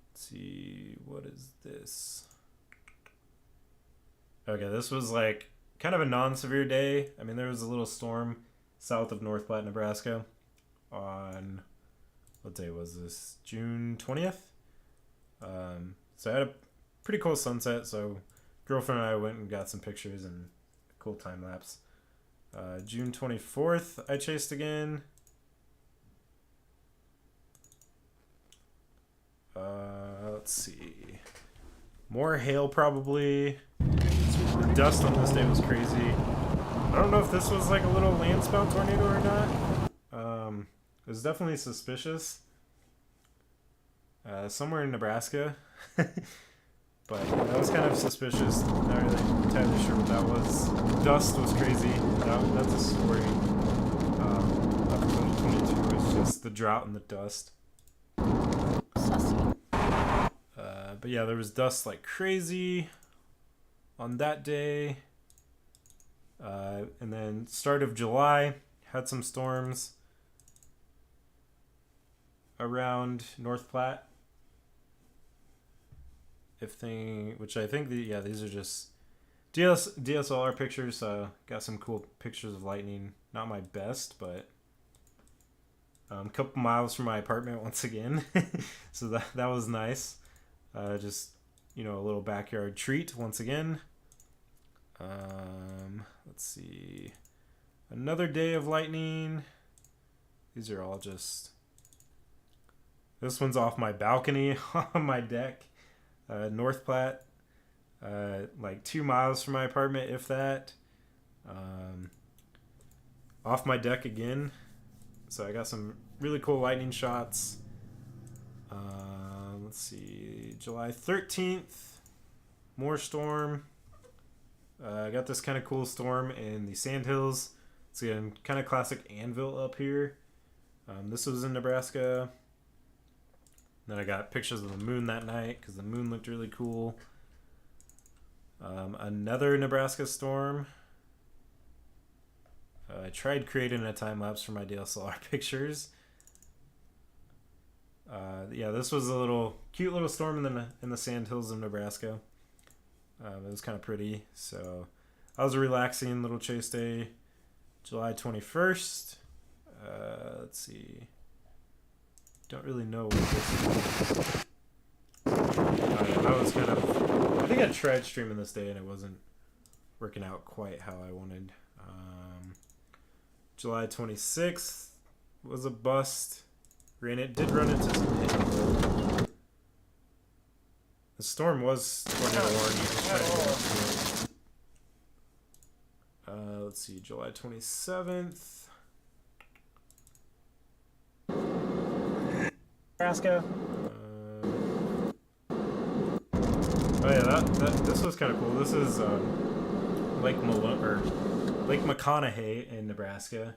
Let's see, what is this? Okay, this was like kind of a non-severe day. I mean, there was a little storm south of North Platte, Nebraska on, what day was this? June 20th? So I had a pretty cool sunset, so girlfriend and I went and got some pictures and a cool time lapse. June 24th, I chased again. Let's see. More hail probably. The dust on this day was crazy. I don't know if this was like a little landspout tornado or not. It was definitely suspicious. Somewhere in Nebraska. But yeah, that was kind of suspicious. Not really entirely sure what that was. Dust was crazy. That's a story. Of 2022 is just the drought and the dust. Sussy. But yeah, there was dust like crazy on that day. And then start of July, had some storms around North Platte. Which I think these are just DSLR pictures. Got some cool pictures of lightning. Not my best, but a couple miles from my apartment once again. So that was nice. Just, a little backyard treat once again. Let's see. Another day of lightning. These are all just... This one's off my balcony on my deck. North Platte, like 2 miles from my apartment, if that. Off my deck again, so I got some really cool lightning shots. Let's see, July 13th, more storm. I got this kind of cool storm in the Sandhills. It's again kind of classic anvil up here. This was in Nebraska. Then I got pictures of the moon that night because the moon looked really cool. Another Nebraska storm. I tried creating a time lapse for my DSLR pictures. Yeah, this was a cute little storm in the Sandhills of Nebraska. It was kind of pretty. So I was a relaxing little chase day, July 21st. Let's see. Don't really know what this is. That was kind of. I think I tried streaming this day and it wasn't working out quite how I wanted. July 26th was a bust. Did run into some hail. The storm was tornado warning. Let's see, July 27th. Nebraska. Oh yeah, this was kind of cool. This is Lake McConaughey in Nebraska.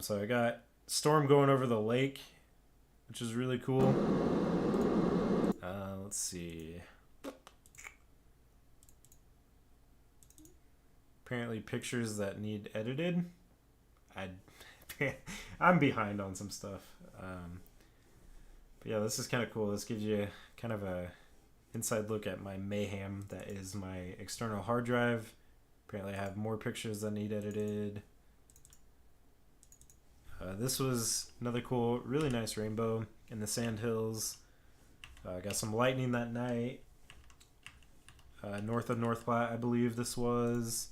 So I got storm going over the lake, which is really cool. Let's see. Apparently pictures that need edited. I'm behind on some stuff. But yeah, this is kind of cool. This gives you kind of a inside look at my mayhem that is my external hard drive. Apparently I have more pictures that need edited. This was another cool, really nice rainbow in the Sandhills. Got some lightning that night. North of North Platte, I believe this was.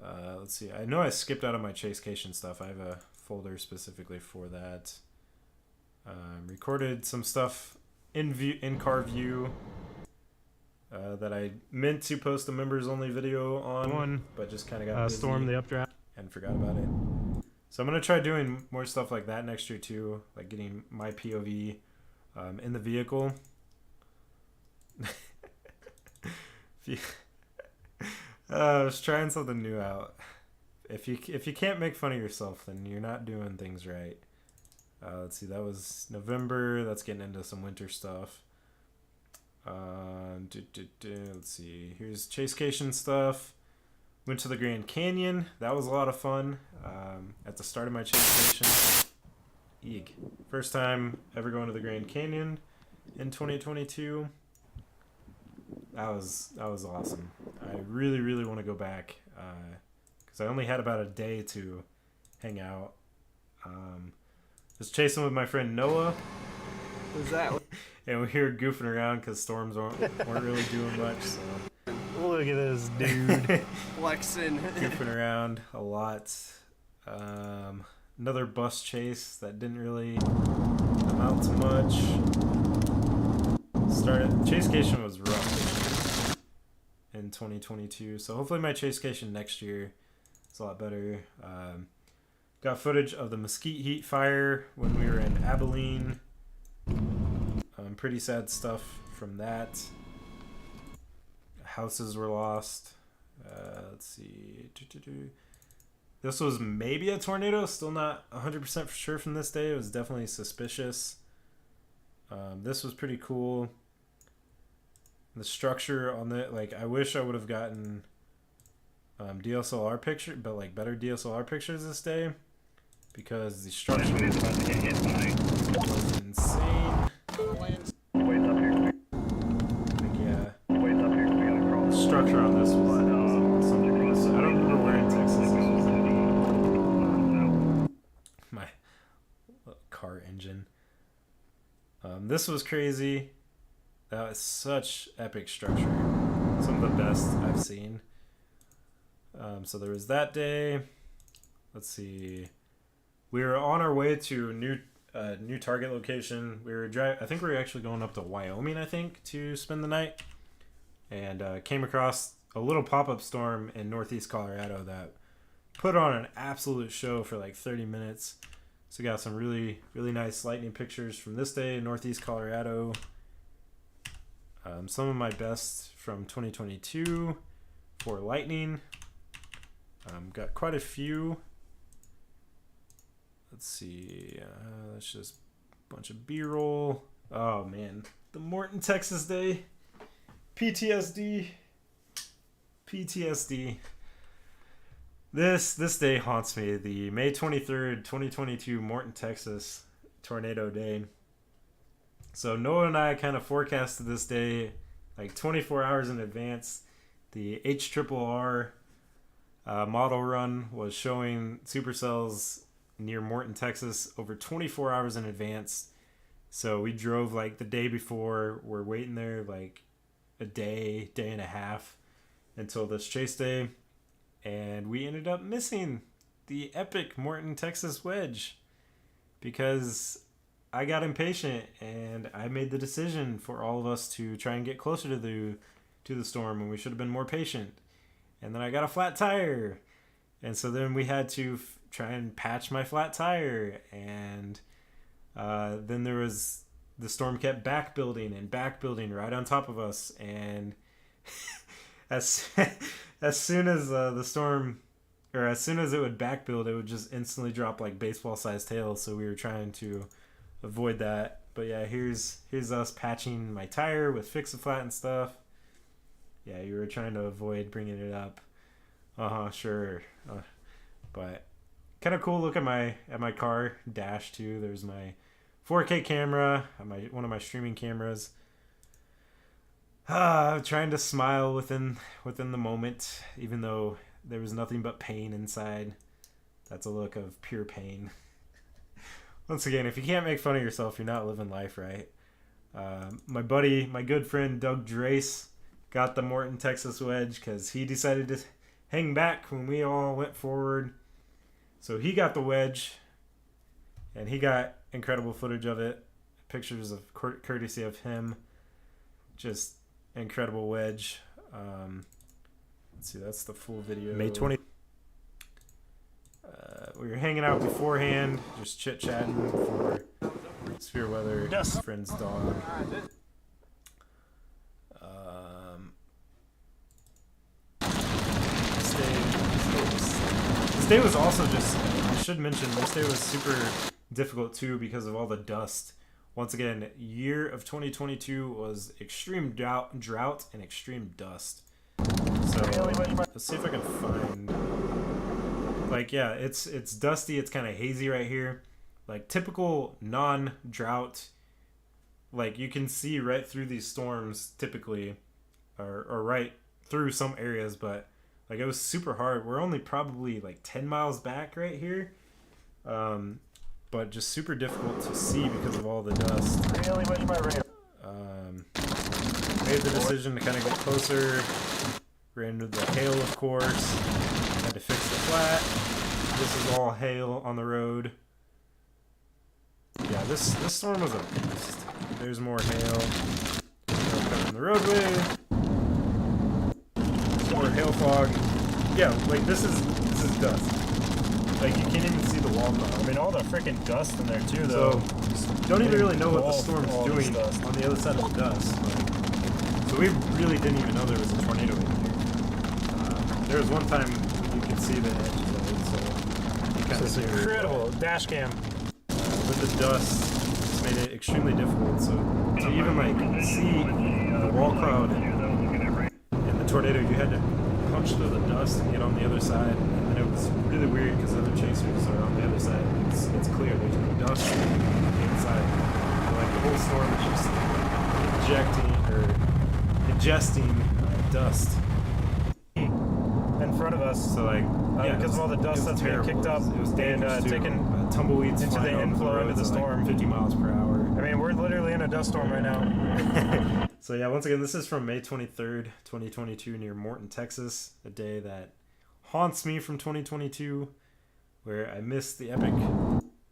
Let's see. I know I skipped out on my chasecation stuff. I have a folder specifically for that. Recorded some stuff in car view that I meant to post a members only video on, but just kind of got busy Storm the updraft and forgot about it. So I'm gonna try doing more stuff like that next year too, like getting my POV in the vehicle. I was trying something new out. If you can't make fun of yourself, then you're not doing things right. Let's see, that was November. That's getting into some winter stuff. Let's see. Here's chasecation stuff. Went to the Grand Canyon. That was a lot of fun. At the start of my chasecation. Eek. First time ever going to the Grand Canyon in 2022. That was awesome. I really, really want to go back because I only had about a day to hang out. Was chasing with my friend Noah. Who's that? And we were goofing around because storms weren't really doing much. So Look at this dude. Flexing. goofing around a lot. Another bus chase that didn't really amount to much. Chasecation was rough in 2022, so hopefully my chasecation next year is a lot better. Got footage of the Mesquite Heat fire when we were in Abilene. Pretty sad stuff from that. Houses were lost. Let's see. This was maybe a tornado. Still not 100% for sure from this day. It was definitely suspicious. This was pretty cool. The structure on the, like, I wish I would have gotten DSLR picture, but like better DSLR pictures this day, because the structure was insane. The structure on this was awesome. I don't remember where in Texas this was. My car engine. This was crazy. That was such epic structure. Some of the best I've seen. So there was that day. Let's see. We were on our way to a new target location. We were I think we were actually going up to Wyoming, I think, to spend the night, and came across a little pop-up storm in northeast Colorado that put on an absolute show for like 30 minutes. So we got some really, really nice lightning pictures from this day in northeast Colorado. Some of my best from 2022 for lightning. Got quite a few. Let's see. That's just a bunch of B-roll. Oh man, the Morton, Texas day. PTSD. PTSD. This day haunts me. The May 23rd, 2022 Morton, Texas tornado day. So Noah and I kind of forecasted this day like 24 hours in advance. The HRRR model run was showing supercells near Morton, Texas over 24 hours in advance. So we drove like the day before. We're waiting there like a day and a half until this chase day. And we ended up missing the epic Morton, Texas wedge because I got impatient and I made the decision for all of us to try and get closer to the storm, and we should have been more patient. And then I got a flat tire, and so then we had to try and patch my flat tire, and then there was the storm kept back building right on top of us, and as soon as the storm, or as soon as it would back build, it would just instantly drop like baseball sized hail. So we were trying to avoid that. But yeah, here's us patching my tire with Fix-A-Flat and stuff. Yeah, you were trying to avoid bringing it up. Sure. But kind of cool look at my car dash too. There's my 4K camera, one of my streaming cameras. Trying to smile within the moment, even though there was nothing but pain inside. That's a look of pure pain. Once again, if you can't make fun of yourself, you're not living life right. My good friend Doug Drace got the Morton, Texas wedge because he decided to hang back when we all went forward. So he got the wedge, and he got incredible footage of it. Pictures of courtesy of him. Just incredible wedge. Let's see, that's the full video. May 20. We were hanging out beforehand, just chit-chatting before Sphere Weather, friend's dog. This day was also just, I should mention, this day was super difficult too because of all the dust. Once again, year of 2022 was extreme drought and extreme dust. So let's see if I can find, like, yeah, it's dusty, it's kind of hazy right here. Like typical non-drought, like you can see right through these storms typically, or right through some areas, but like it was super hard. We're only probably like 10 miles back right here. But just super difficult to see because of all the dust. Made the decision to kind of get closer. Ran into the hail, of course. Had to fix the flat. This is all hail on the road. Yeah, this storm was a beast. There's more hail. Covering the roadway. More hail fog. Yeah, like this is dust. Like, you can't even see the wall cloud. I mean, all the freaking dust in there, too, though. So, don't even really know what the storm's doing on the other side of the dust. Like, so we really didn't even know there was a tornado in here. There was one time you could see the edges of it, so you kind of see it. Incredible. Dash cam. With the dust, it's made it extremely difficult. So, to even, like, see the wall cloud and the tornado, you had to punch through the dust and get on the other side. And it was really weird because other chasers are on the other side. It's clear there's no dust inside. So like the whole storm is just ingesting dust in front of us. So like yeah, because of all the dust that's being kicked up, it was and taken tumbleweeds into the inflow into the storm. Like 50 miles per hour. I mean, we're literally in a dust storm right now. So yeah, once again, this is from May 23rd, 2022 near Morton, Texas. A day that haunts me from 2022, where I missed the epic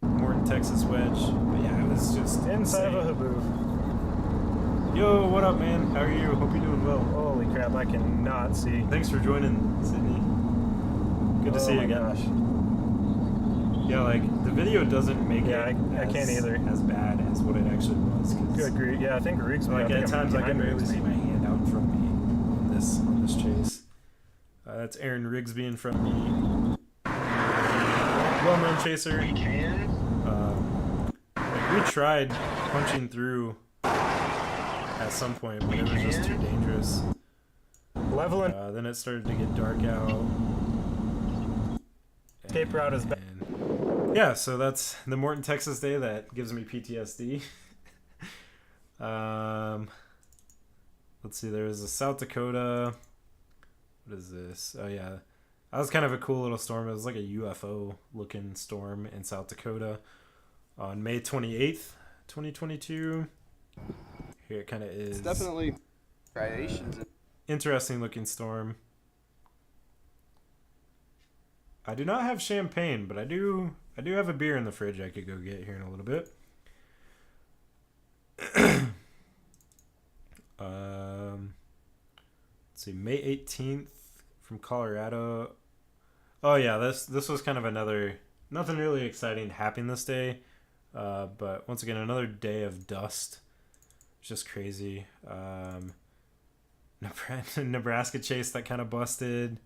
Morton, Morton, Texas wedge. But yeah, it was just Inside of a insane. haboob. Yo, what up, man? How are you? Hope you're doing well. Holy crap, I cannot see. Thanks for joining, Sydney. Good to see you Oh my again. gosh. Yeah, like the video doesn't make Yeah, it I can't either. as bad as what it actually was. 'Cause, Good grief. Yeah, I think Rigsby. like at times I can barely see my hand out in front of me on this chase. That's Aaron Rigsby in front of me. Well-known chaser. Like we tried punching through at some point, but it was just too dangerous. Leveling. Then it started to get dark out. Tape route is back. And yeah, so that's the Morton, Texas day that gives me PTSD. Let's see, there was a South Dakota. What is this? Oh yeah, that was kind of a cool little storm. It was like a UFO looking storm in South Dakota on May 28th, 2022. Here it kind of is. It's definitely striations. Interesting looking storm. I do not have champagne, but I do have a beer in the fridge I could go get here in a little bit. Let's see, May 18th from Colorado. Oh yeah, this was kind of another, nothing really exciting happened this day, but once again another day of dust. It's just crazy. Nebraska chase that kind of busted.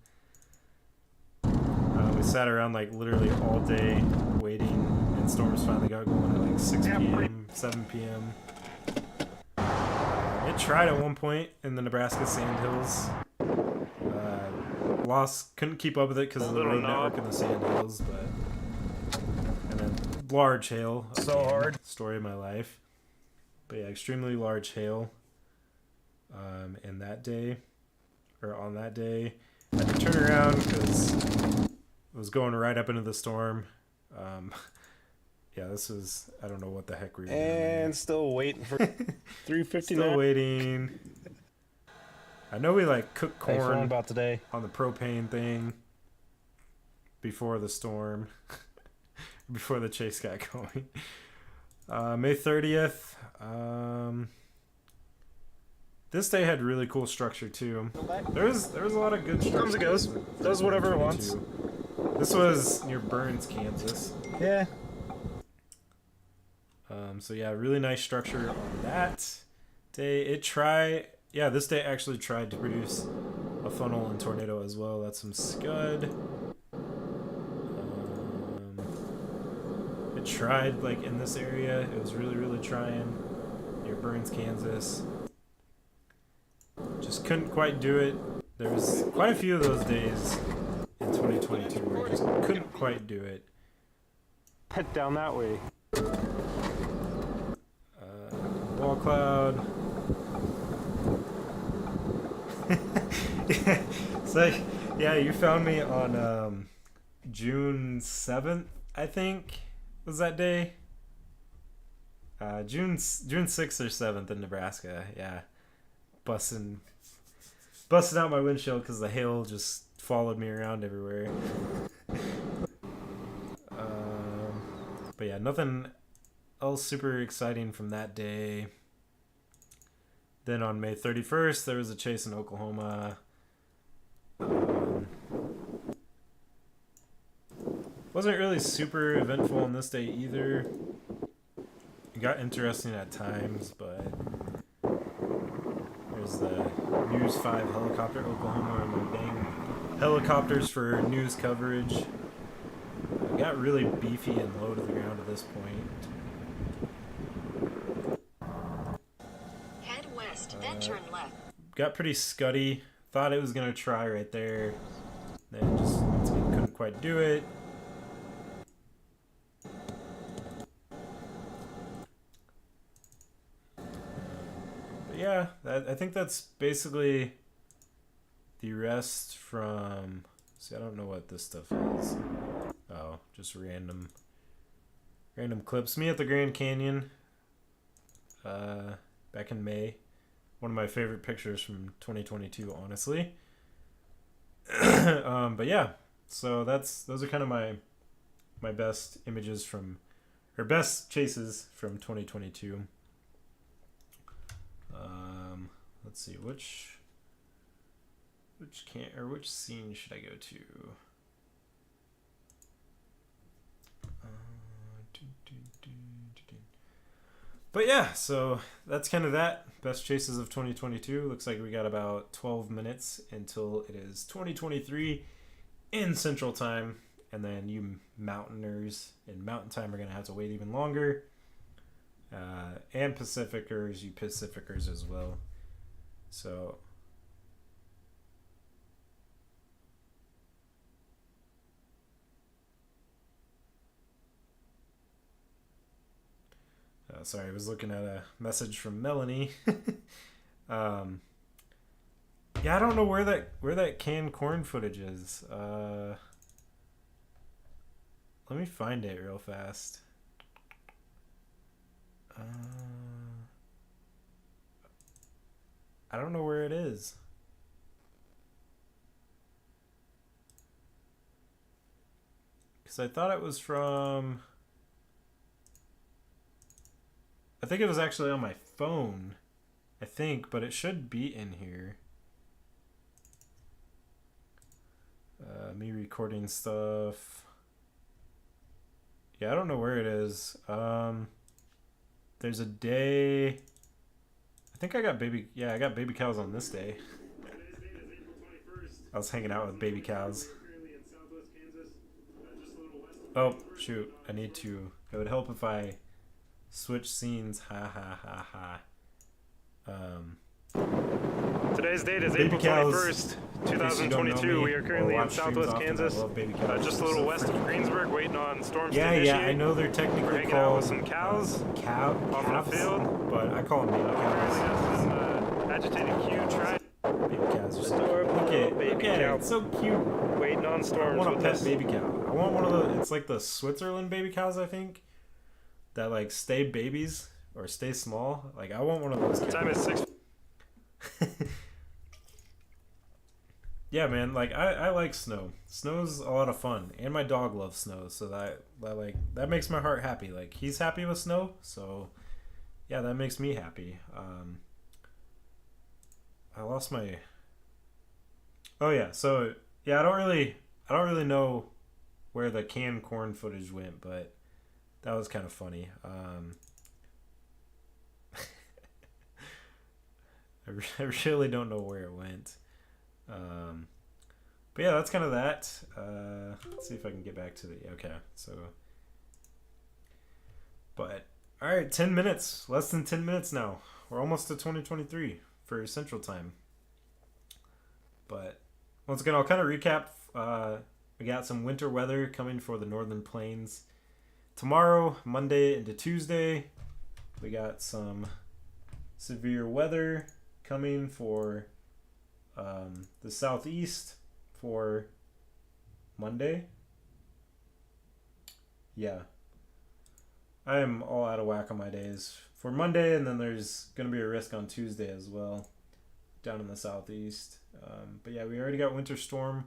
We sat around like literally all day waiting, and storms finally got going at like 6 p.m., 7 p.m. It tried at one point in the Nebraska Sandhills. Couldn't keep up with it because of the road network in the Sandhills, but and then large hail. So hard. Story of my life. But yeah, extremely large hail. In that day, or on that day, I had to turn around because it was going right up into the storm. Yeah, this was, I don't know what the heck we were doing. And still waiting for 3:59. Still waiting. I know we like cooked Thanks for corn knowing about today. on the propane thing before the storm, before the chase got going. May 30th. This day had really cool structure too. There was a lot of good structure. Comes and goes. Does whatever it wants. This was near Burns, Kansas. Yeah. So yeah, really nice structure on that day. This day actually tried to produce a funnel and tornado as well. That's some scud. It tried like in this area. It was really trying near Burns, Kansas. Just couldn't quite do it. There was quite a few of those days in 2022 where I just couldn't quite do it. Head down that way. Wall cloud. It's like, yeah, you found me on June 7th, I think, was that day. June 6th or 7th in Nebraska, yeah. Busting out my windshield because the hail just followed me around everywhere. But yeah, nothing else super exciting from that day. Then on May 31st, there was a chase in Oklahoma. Wasn't really super eventful on this day either. It got interesting at times, but there's the News 5 helicopter Oklahoma and my dang helicopters for news coverage. It got really beefy and low to the ground at this point. Head west, then turn left. Got pretty scuddy. Thought it was going to try right there. Then just couldn't quite do it. But yeah, I think that's basically the rest from... See, I don't know what this stuff is. Oh, just random clips. Me at the Grand Canyon back in May. One of my favorite pictures from 2022, honestly. But yeah, so those are kind of my best images from or best chases from 2022. Let's see which scene should I go to? But yeah, so that's kind of that. Best chases of 2022. Looks like we got about 12 minutes until it is 2023 in Central Time. And then you mountainers in Mountain Time are going to have to wait even longer. And Pacificers, you Pacificers as well. So... sorry, I was looking at a message from Melanie. Yeah, I don't know where that canned corn footage is. Let me find it real fast. I don't know where it is. Because I thought it was from... I think it was actually on my phone. I think, but it should be in here. Me recording stuff. Yeah, I don't know where it is. There's a day. I think I got baby. Yeah, I got baby cows on this day. I was hanging out with baby cows. Oh shoot! I need to. It would help if I switch scenes. Ha ha ha ha. Today's date is Baby April cows, 21st, in case you don't know 2022. me We are or currently in watch streams southwest often, I Kansas, love baby cows. just a They're little so west of freaking Greensburg, waiting on storms Yeah, to yeah, initiate. I know they're We're technically hanging out called with some cows calves, off the field. but I call them baby Currently cows. got some agitated Q trying. Baby cows are so Adorable cute. Look baby at it, cow. it's so cute. Waiting on I storms want a with pet us. baby cow. I want one of the. It's like the Switzerland baby cows, I think, that like stay babies or stay small. Like I want one of those. The time is 6. Yeah, man. Like I like snow. Snow's a lot of fun, and my dog loves snow, so that makes my heart happy. Like he's happy with snow, so yeah, that makes me happy. I lost my. Oh yeah, so yeah, I don't really know where the canned corn footage went, but that was kind of funny. I really don't know where it went. But yeah, that's kind of that. Let's see if I can get back to the... Okay, so... But, alright, 10 minutes. Less than 10 minutes now. We're almost to 2023 for Central Time. But, once again, I'll kind of recap. We got some winter weather coming for the Northern Plains. Tomorrow, Monday into Tuesday, we got some severe weather coming for the Southeast for Monday. Yeah. I am all out of whack on my days for Monday, and then there's going to be a risk on Tuesday as well down in the Southeast. But yeah, we already got winter storm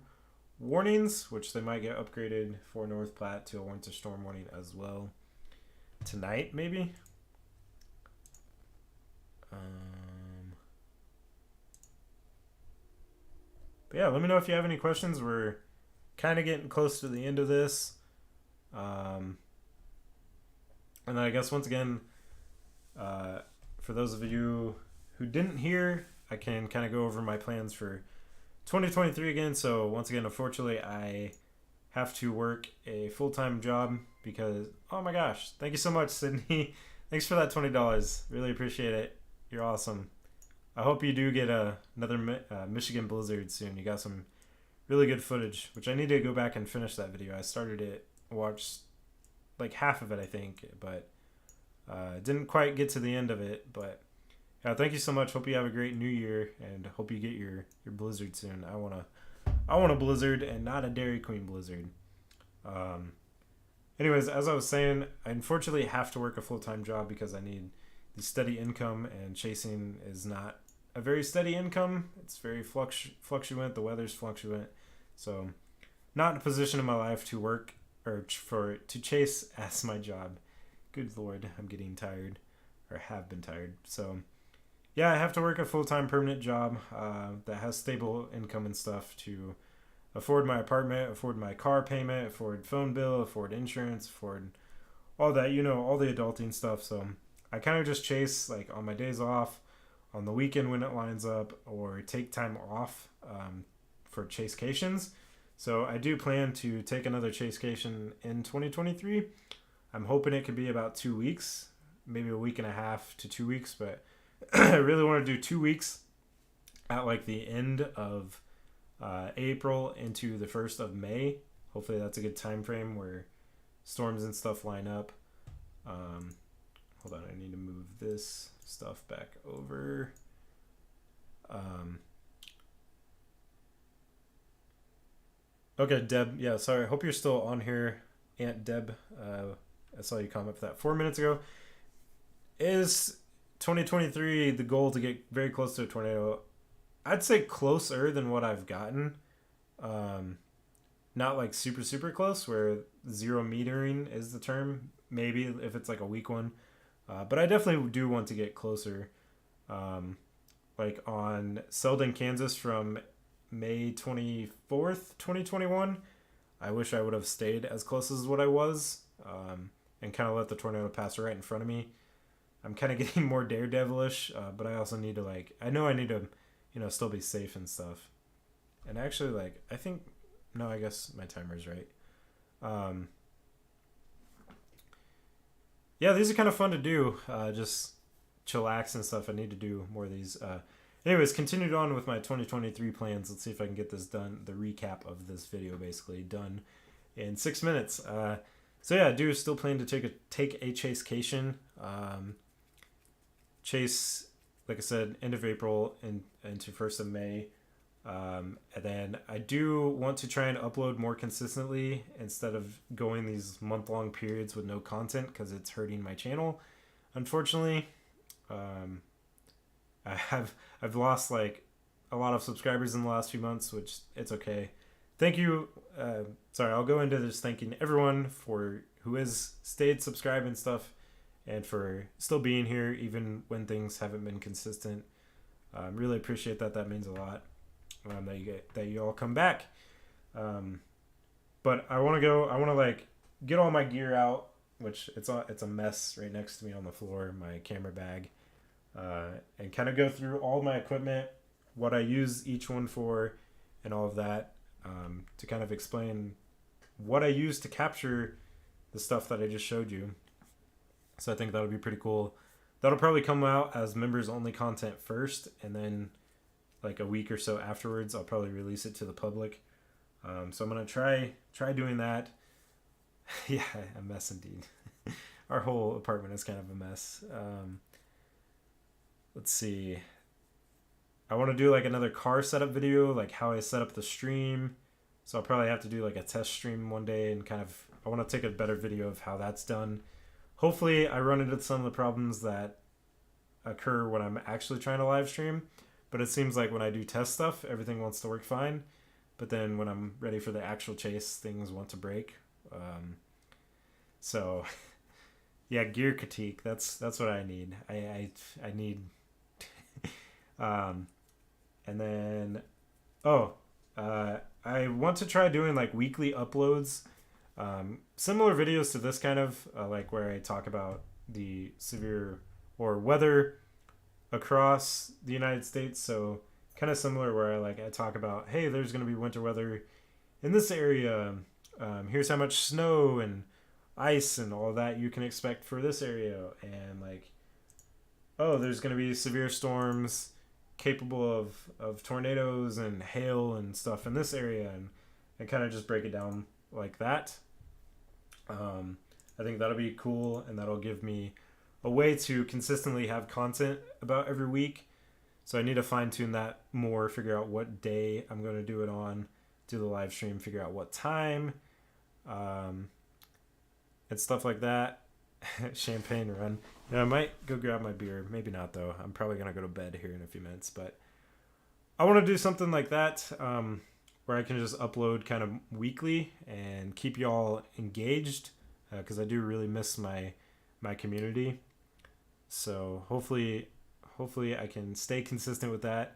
warnings, which they might get upgraded for North Platte to a winter storm warning as well. Tonight, maybe? But yeah, let me know if you have any questions. We're kind of getting close to the end of this. And then I guess once again, for those of you who didn't hear, I can kind of go over my plans for 2023 again. So once again, unfortunately, I have to work a full-time job because, oh my gosh, thank you so much, Sydney. Thanks for that $20. Really appreciate it. You're awesome. I hope you do get another Michigan blizzard soon. You got some really good footage, which I need to go back and finish that video. I started it, watched like half of it, I think, but didn't quite get to the end of it. But yeah, thank you so much. Hope you have a great new year, and hope you get your blizzard soon. I want a blizzard and not a Dairy Queen blizzard. Anyways, as I was saying, I unfortunately have to work a full-time job because I need the steady income, and chasing is not a very steady income. It's very fluctuant. The weather's fluctuant, so not in a position in my life to work or to chase as my job good Lord, I'm getting tired, or have been tired. So, yeah, I have to work a full-time permanent job that has stable income and stuff to afford my apartment, afford my car payment, afford phone bill, afford insurance, afford all that, all the adulting stuff. So I kind of just chase like on my days off, on the weekend when it lines up, or take time off for chasecations. So I do plan to take another chasecation in 2023. I'm hoping it could be about 2 weeks, maybe a week and a half to 2 weeks, but I really want to do 2 weeks at like the end of April into the 1st of May. Hopefully that's a good time frame where storms and stuff line up. Hold on, I need to move this stuff back over. Okay, Deb. Yeah, sorry. I hope you're still on here, Aunt Deb. I saw you comment for that 4 minutes ago. Is 2023 the goal to get very close to a tornado? I'd say closer than what I've gotten. Not like super, super close where 0 metering is the term. Maybe if it's like a weak one. But I definitely do want to get closer. Like on Selden, Kansas from May 24th, 2021. I wish I would have stayed as close as what I was and kind of let the tornado pass right in front of me. I'm kind of getting more daredevilish, but I also need to I know I need to, still be safe and stuff. And actually, I guess my timer's right. Yeah, these are kind of fun to do. Just chillax and stuff. I need to do more of these. Anyways, continued on with my 2023 plans. Let's see if I can get this done. The recap of this video basically done in 6 minutes. So yeah, I do still plan to take a chasecation. Chase, like I said, end of April and into 1st of May. And then I do want to try and upload more consistently instead of going these month-long periods with no content because it's hurting my channel. Unfortunately, I've lost like a lot of subscribers in the last few months, which it's okay. Thank you. Sorry, I'll go into this thanking everyone who has stayed subscribed and stuff, and for still being here even when things haven't been consistent. Really appreciate that. That means a lot. That you all come back. But I want to get all my gear out, which it's a mess right next to me on the floor, my camera bag, and kind of go through all my equipment, what I use each one for, and all of that, to kind of explain what I use to capture the stuff that I just showed you. So I think that'll be pretty cool. That'll probably come out as members only content first, and then like a week or so afterwards, I'll probably release it to the public. So I'm going to try doing that. Yeah, a mess indeed. Our whole apartment is kind of a mess. Let's see. I want to do like another car setup video, like how I set up the stream. So I'll probably have to do like a test stream one day and I want to take a better video of how that's done. Hopefully I run into some of the problems that occur when I'm actually trying to live stream. But it seems like when I do test stuff, everything wants to work fine. But then when I'm ready for the actual chase, things want to break. So, yeah, gear critique. That's what I need. I need. And then, I want to try doing like weekly uploads. Similar videos to this kind of like where I talk about the severe or weather across the United States. So kind of similar where I talk about, hey, there's going to be winter weather in this area. Here's how much snow and ice and all that you can expect for this area. And there's going to be severe storms capable of tornadoes and hail and stuff in this area. And kind of just break it down like that. I think that'll be cool, and that'll give me a way to consistently have content about every week. So I need to fine tune that more, figure out what day I'm going to do it on, do the live stream, figure out what time, and stuff like that. Champagne run. I might go grab my beer. Maybe not though. I'm probably going to go to bed here in a few minutes, but I want to do something like that, where I can just upload kind of weekly and keep y'all engaged, because I do really miss my my community. So hopefully I can stay consistent with that.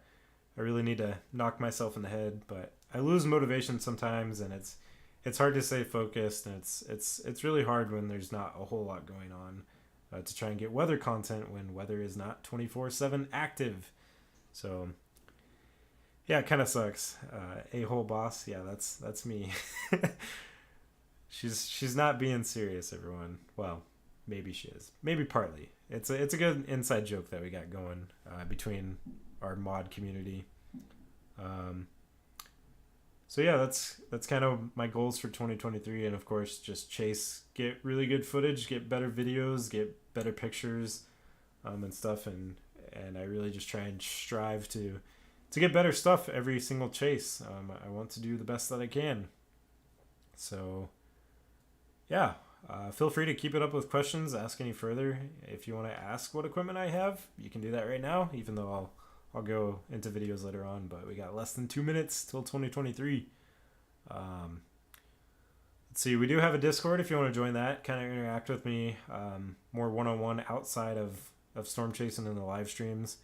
I really need to knock myself in the head, but I lose motivation sometimes, and it's hard to stay focused, and it's really hard when there's not a whole lot going on to try and get weather content when weather is not 24/7 active. So yeah, it kind of sucks. A-hole boss, yeah, that's me. She's not being serious, everyone. Well, maybe she is. Maybe partly. It's a good inside joke that we got going between our mod community. So yeah, that's kind of my goals for 2023, and of course just get really good footage, get better videos, get better pictures, and stuff, and I really just try and strive to get better stuff every single chase. I want to do the best that I can. So yeah, feel free to keep it up with questions, ask any further. If you want to ask what equipment I have, you can do that right now, even though I'll go into videos later on, but we got less than 2 minutes till 2023. Let's see, we do have a Discord if you want to join that, kind of interact with me more one-on-one outside of storm chasing and the live streams.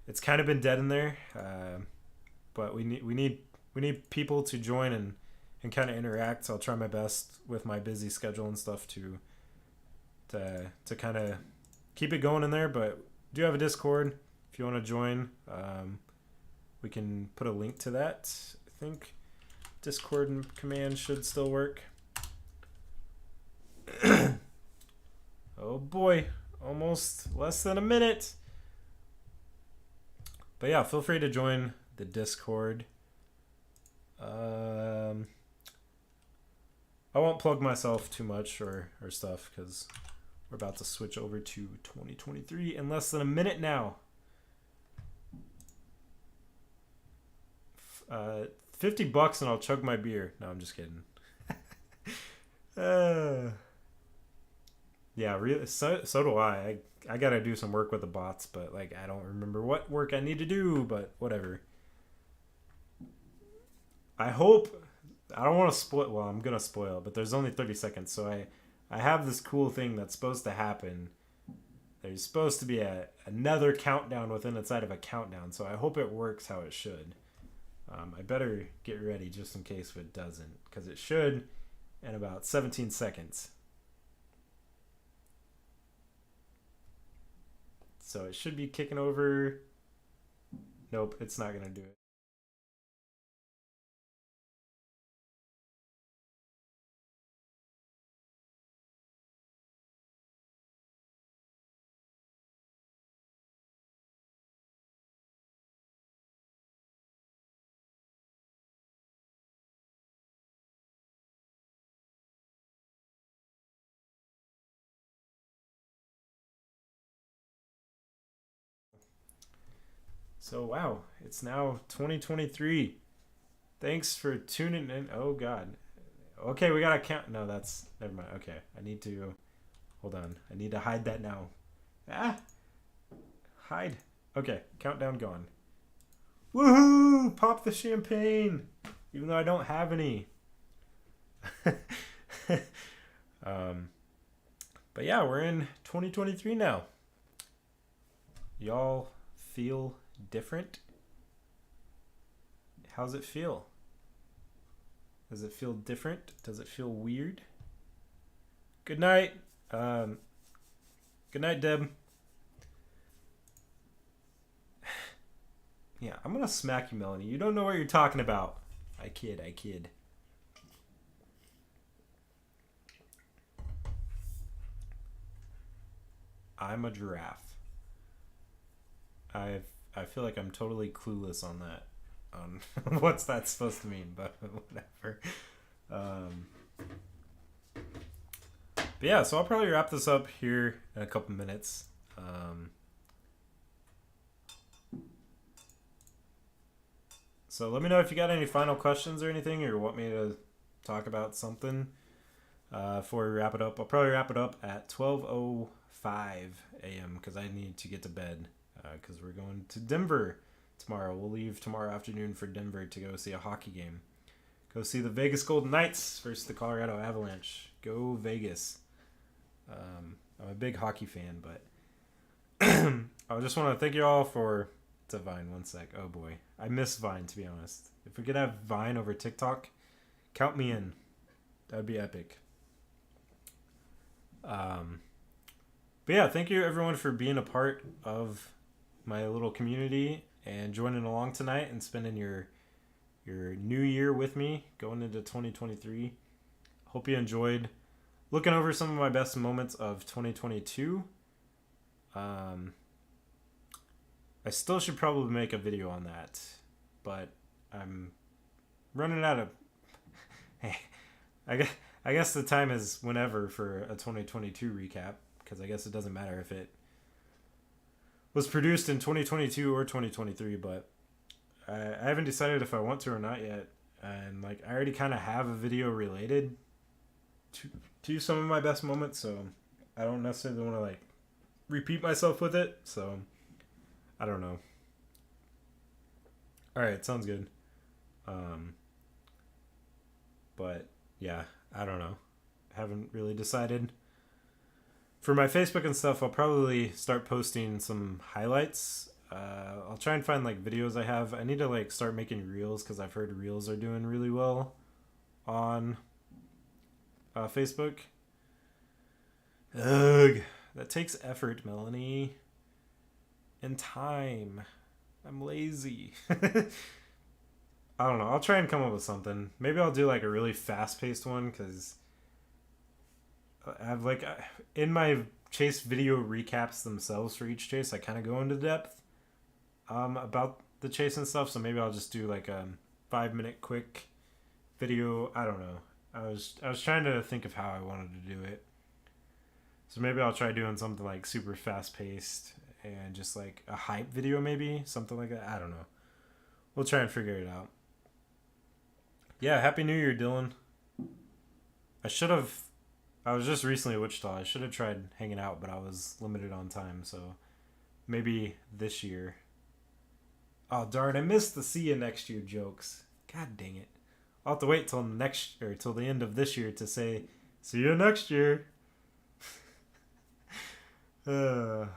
It's kind of been dead in there, but we need people to join and kind of interact. So I'll try my best with my busy schedule and stuff to kind of keep it going in there, but do have a Discord if you want to join. We can put a link to that. I think Discord command should still work. Oh boy, almost less than a minute. But yeah, feel free to join the Discord. I won't plug myself too much or stuff because we're about to switch over to 2023 in less than a minute now. 50 bucks and I'll chug my beer. No, I'm just kidding. Yeah, really. So do I. I gotta do some work with the bots, but like I don't remember what work I need to do. But whatever. I hope. I don't want to spoil. Well, I'm gonna spoil, but there's only 30 seconds, so I have this cool thing that's supposed to happen. There's supposed to be another countdown within inside of a countdown, so I hope it works how it should. I better get ready just in case if it doesn't, because it should in about 17 seconds. So it should be kicking over. Nope, it's not going to do it. So wow, it's now 2023. Thanks for tuning in. Oh god. Okay, we gotta count. No, that's never mind. Okay, I need to hold on. I need to hide that now. Hide. Okay, countdown gone. Woohoo! Pop the champagne, even though I don't have any. But yeah, we're in 2023 now. Y'all feel different? How's it feel? Does it feel different? Does it feel weird? Good night. Good night, Deb. Yeah, I'm gonna smack you, Melanie. You don't know what you're talking about. I kid. I'm a giraffe. I feel like I'm totally clueless on that. What's that supposed to mean? But whatever. But yeah, so I'll probably wrap this up here in a couple minutes. So let me know if you got any final questions or anything, or want me to talk about something before we wrap it up. I'll probably wrap it up at 12:05 a.m. because I need to get to bed because we're going to Denver tomorrow. We'll leave tomorrow afternoon for Denver to go see a hockey game. Go see the Vegas Golden Knights versus the Colorado Avalanche. Go Vegas. I'm a big hockey fan, but I just want to thank you all for... It's a Vine, one sec. Oh boy. I miss Vine, to be honest. If we could have Vine over TikTok, count me in. That would be epic. But yeah, thank you everyone for being a part of my little community and joining along tonight and spending your new year with me going into 2023. Hope you enjoyed looking over some of my best moments of 2022. I still should probably make a video on that, but I'm running out of... Hey, I guess the time is whenever for a 2022 recap, because I guess it doesn't matter if it was produced in 2022 or 2023, but I haven't decided if I want to or not yet. And like I already kind of have a video related to some of my best moments, so I don't necessarily want to like repeat myself with it, so I don't know. All right, sounds good. But yeah, I don't know. Haven't really decided. For my Facebook and stuff, I'll probably start posting some highlights. I'll try and find like videos I have. I need to like start making reels because I've heard reels are doing really well on Facebook. Ugh, that takes effort, Melanie, and time. I'm lazy. I don't know. I'll try and come up with something. Maybe I'll do like a really fast-paced one because I've like in my chase video recaps themselves for each chase, I kind of go into depth about the chase and stuff. So maybe I'll just do like a 5-minute quick video. I don't know. I was trying to think of how I wanted to do it. So maybe I'll try doing something like super fast-paced and just like a hype video, maybe something like that. I don't know. We'll try and figure it out. Yeah, Happy New Year, Dylan. I was just recently at Wichita. I should have tried hanging out, but I was limited on time, so maybe this year. Oh, darn, I missed the see you next year jokes. God dang it. I'll have to wait till till the end of this year to say, see you next year. Yeah.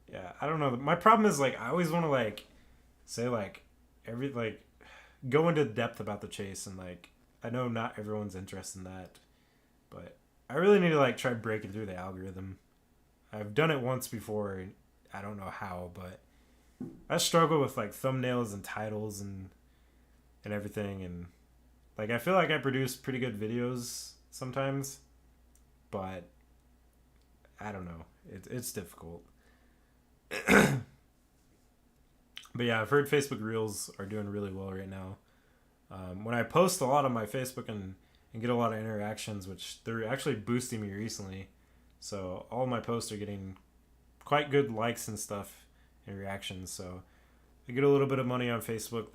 Yeah, I don't know. My problem is like I always want to like say like go into depth about the chase, and like I know not everyone's interested in that, but I really need to like try breaking through the algorithm. I've done it once before, and I don't know how, but I struggle with like thumbnails and titles and everything, and like I feel like I produce pretty good videos sometimes, but I don't know. It's difficult. But yeah, I've heard Facebook Reels are doing really well right now. When I post a lot on my Facebook and get a lot of interactions, which they're actually boosting me recently, so all my posts are getting quite good likes and stuff and reactions. So I get a little bit of money on Facebook,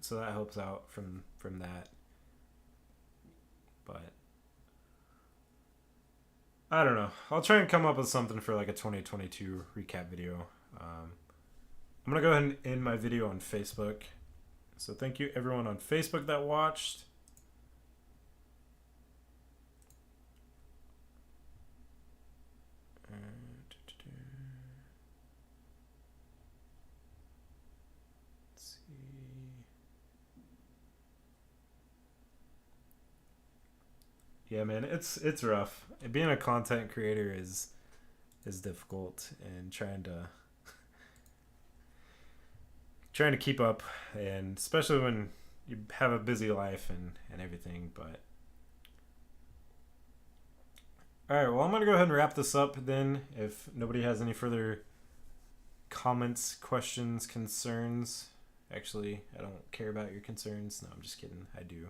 so that helps out from that. But I don't know. I'll try and come up with something for like a 2022 recap video. I'm going to go ahead and end my video on Facebook. So thank you everyone on Facebook that watched. Let's see. Yeah, man, it's rough. Being a content creator is difficult, and trying to keep up, and especially when you have a busy life and everything. But all right, well, I'm gonna go ahead and wrap this up then, if nobody has any further comments, questions, concerns. Actually, I don't care about your concerns. No, I'm just kidding. I do.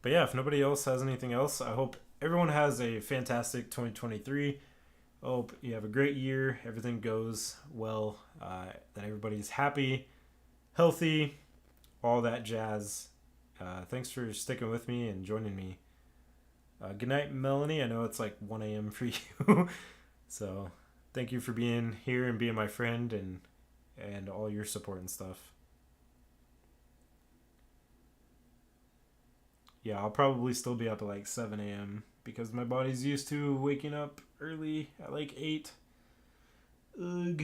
But yeah, if nobody else has anything else, I hope everyone has a fantastic 2023. I hope you have a great year. Everything goes well. That everybody's happy, healthy, all that jazz. Thanks for sticking with me and joining me. Good night, Melanie. I know it's like 1 a.m. for you. So thank you for being here and being my friend, and and all your support and stuff. Yeah, I'll probably still be up at like 7 a.m. because my body's used to waking up early at like 8. Ugh.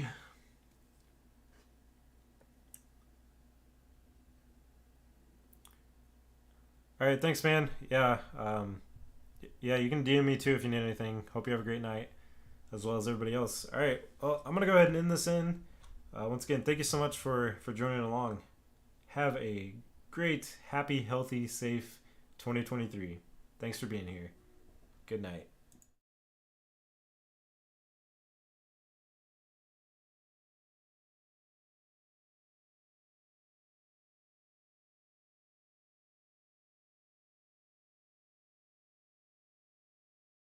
All right, thanks, man. Yeah, yeah, you can DM me too if you need anything. Hope you have a great night, as well as everybody else. All right, well, I'm gonna go ahead and end this in. Once again, thank you so much for joining along. Have a great, happy, healthy, safe 2023. Thanks for being here. Good night.